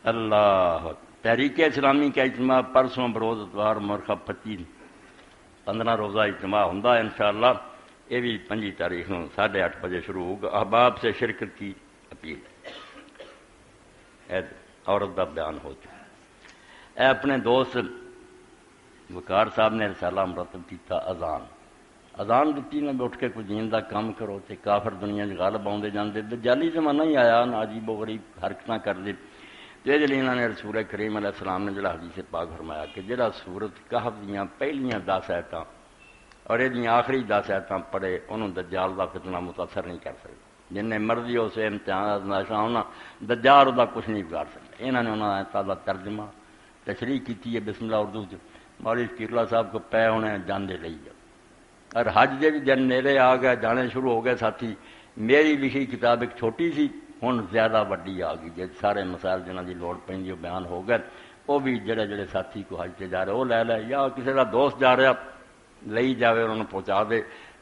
اللہ تحریک اسلامی کا اجتماع پرسوں بروز اتوار مرخب 15 روزہ اجتماع ہوں انشاءاللہ، یہ بھی 5 تاریخ نو 8:30 بجے شروع ہوگا۔ احباب سے شرکت کی اپیل ہے، عورت کا بیان ہو چکا ہے۔ اپنے دوست وقار صاحب نے رسالہ مرتب کیتا اذان دیتی نہ اٹھ کے کوئی دین دا کام کرو تے کافر دنیا غالب آؤندے جاندے، دجالی زمانہ ہی آیا نا، عجیب و غریب حرکتاں کر دے، تے جلے انہاں نے رسول کریم علیہ السلام نے جڑا حدیث پاک فرمایا کہ جڑا سورت کہف دیاں پہلیاں 10 آیتاں اور یہ آخری 10 آیتاں پڑھے انہوں دجال دا فتنہ متاثر نہیں کر سکتا، جن نے مرضی اسے امتحان آزمائشاں ہونا دجال دا کچھ نہیں بگاڑ سکتا۔ انہوں نے انہوں آیتاں دا ترجمہ تشریح کی ہے بسم اللہ اردو سے، مولوی کیرلا صاحب کو پے ہونے جاندے لئی جاؤ، اور حج دے بھی دن نیڑے آ گئے، جانے شروع ہو گئے ساتھی، میری لکھی کتاب ایک چھوٹی سی ہن زیادہ وڈی آ گئی، جی سارے مسائل جنہاں دی لوڑ پیندی وہ بیان ہو گئے، وہ بھی جڑے جڑے ساتھی کو حج تے جا رہے وہ لے لے، یا کسی کا دوست جا رہا لئی جاوے انہوں نے پہنچا دے،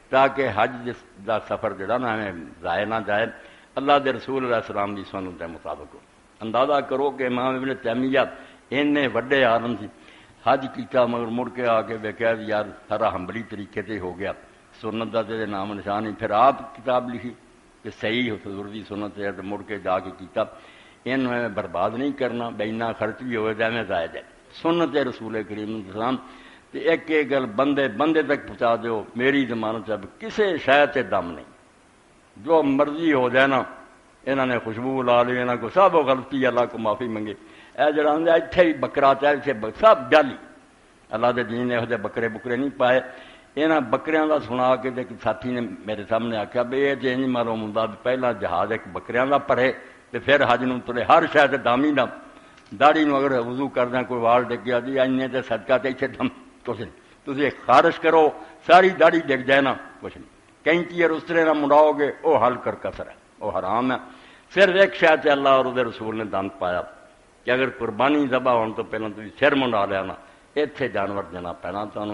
تاکہ حج دا سفر جڑا نا ہمیں ضائع نہ جائے، اللہ دے رسول علیہ السلام دی سنت دے مطابق ہو۔ اندازہ کرو کہ امام ابن تیمیہ اننے وڈے عالم سی، حج کیتا مگر مڑ کے آ کے ویکھیا یار سارا ہمبلی طریقے سے ہو گیا، سنت دا تے نام نشان ہی، پھر آپ کتاب لکھی کہ صحیح حضور دی سنت ہے، مڑ کے جا کے کیتا، ان میں برباد نہیں کرنا، بینا خرچ بھی ہوئے جائے میں ضائع جائے، سنت رسول کریم علیہ السلام تے ایک گل بندے تک پہنچا دیو، میری ضمانت اب کسے شے تے دم نہیں، جو مرضی ہو جائے نا، انہوں نے خوشبو لا لی، انہوں کو سب غلطی، اللہ کو معافی منگے، اے جڑا اتنے ہی بکرا چاہے سب جالی، اللہ دے دین نے یہ بکرے نہیں پائے، یہاں بکریاں دا سنا کے ایک ساتھی نے میرے سامنے آخیا بھی یہ چینج معلوم ہوں پہلا جہاز ایک بکریاں دا پڑھے تے پھر حج نو تلے، ہر شاید دامی دا داڑھی نو اگر وضو کردہ کوئی وال ڈگیا جی اینے تے صدقہ تے اتنے دم کچھ نہیں، تسی خارش کرو ساری داڑھی ڈگ جائے نا کچھ نہیں، کینچی اور اس طرح نہ منڈاؤ گے وہ حل کر کسر ہے، وہ حرام ہے۔ صرف ایک شاید سے اللہ اور رسول نے دند پایا کہ اگر قربانی ذبح ہونے تو پہلے تسی سر منڈا لیا نا، اتنے جانور دینا پینا تمہیں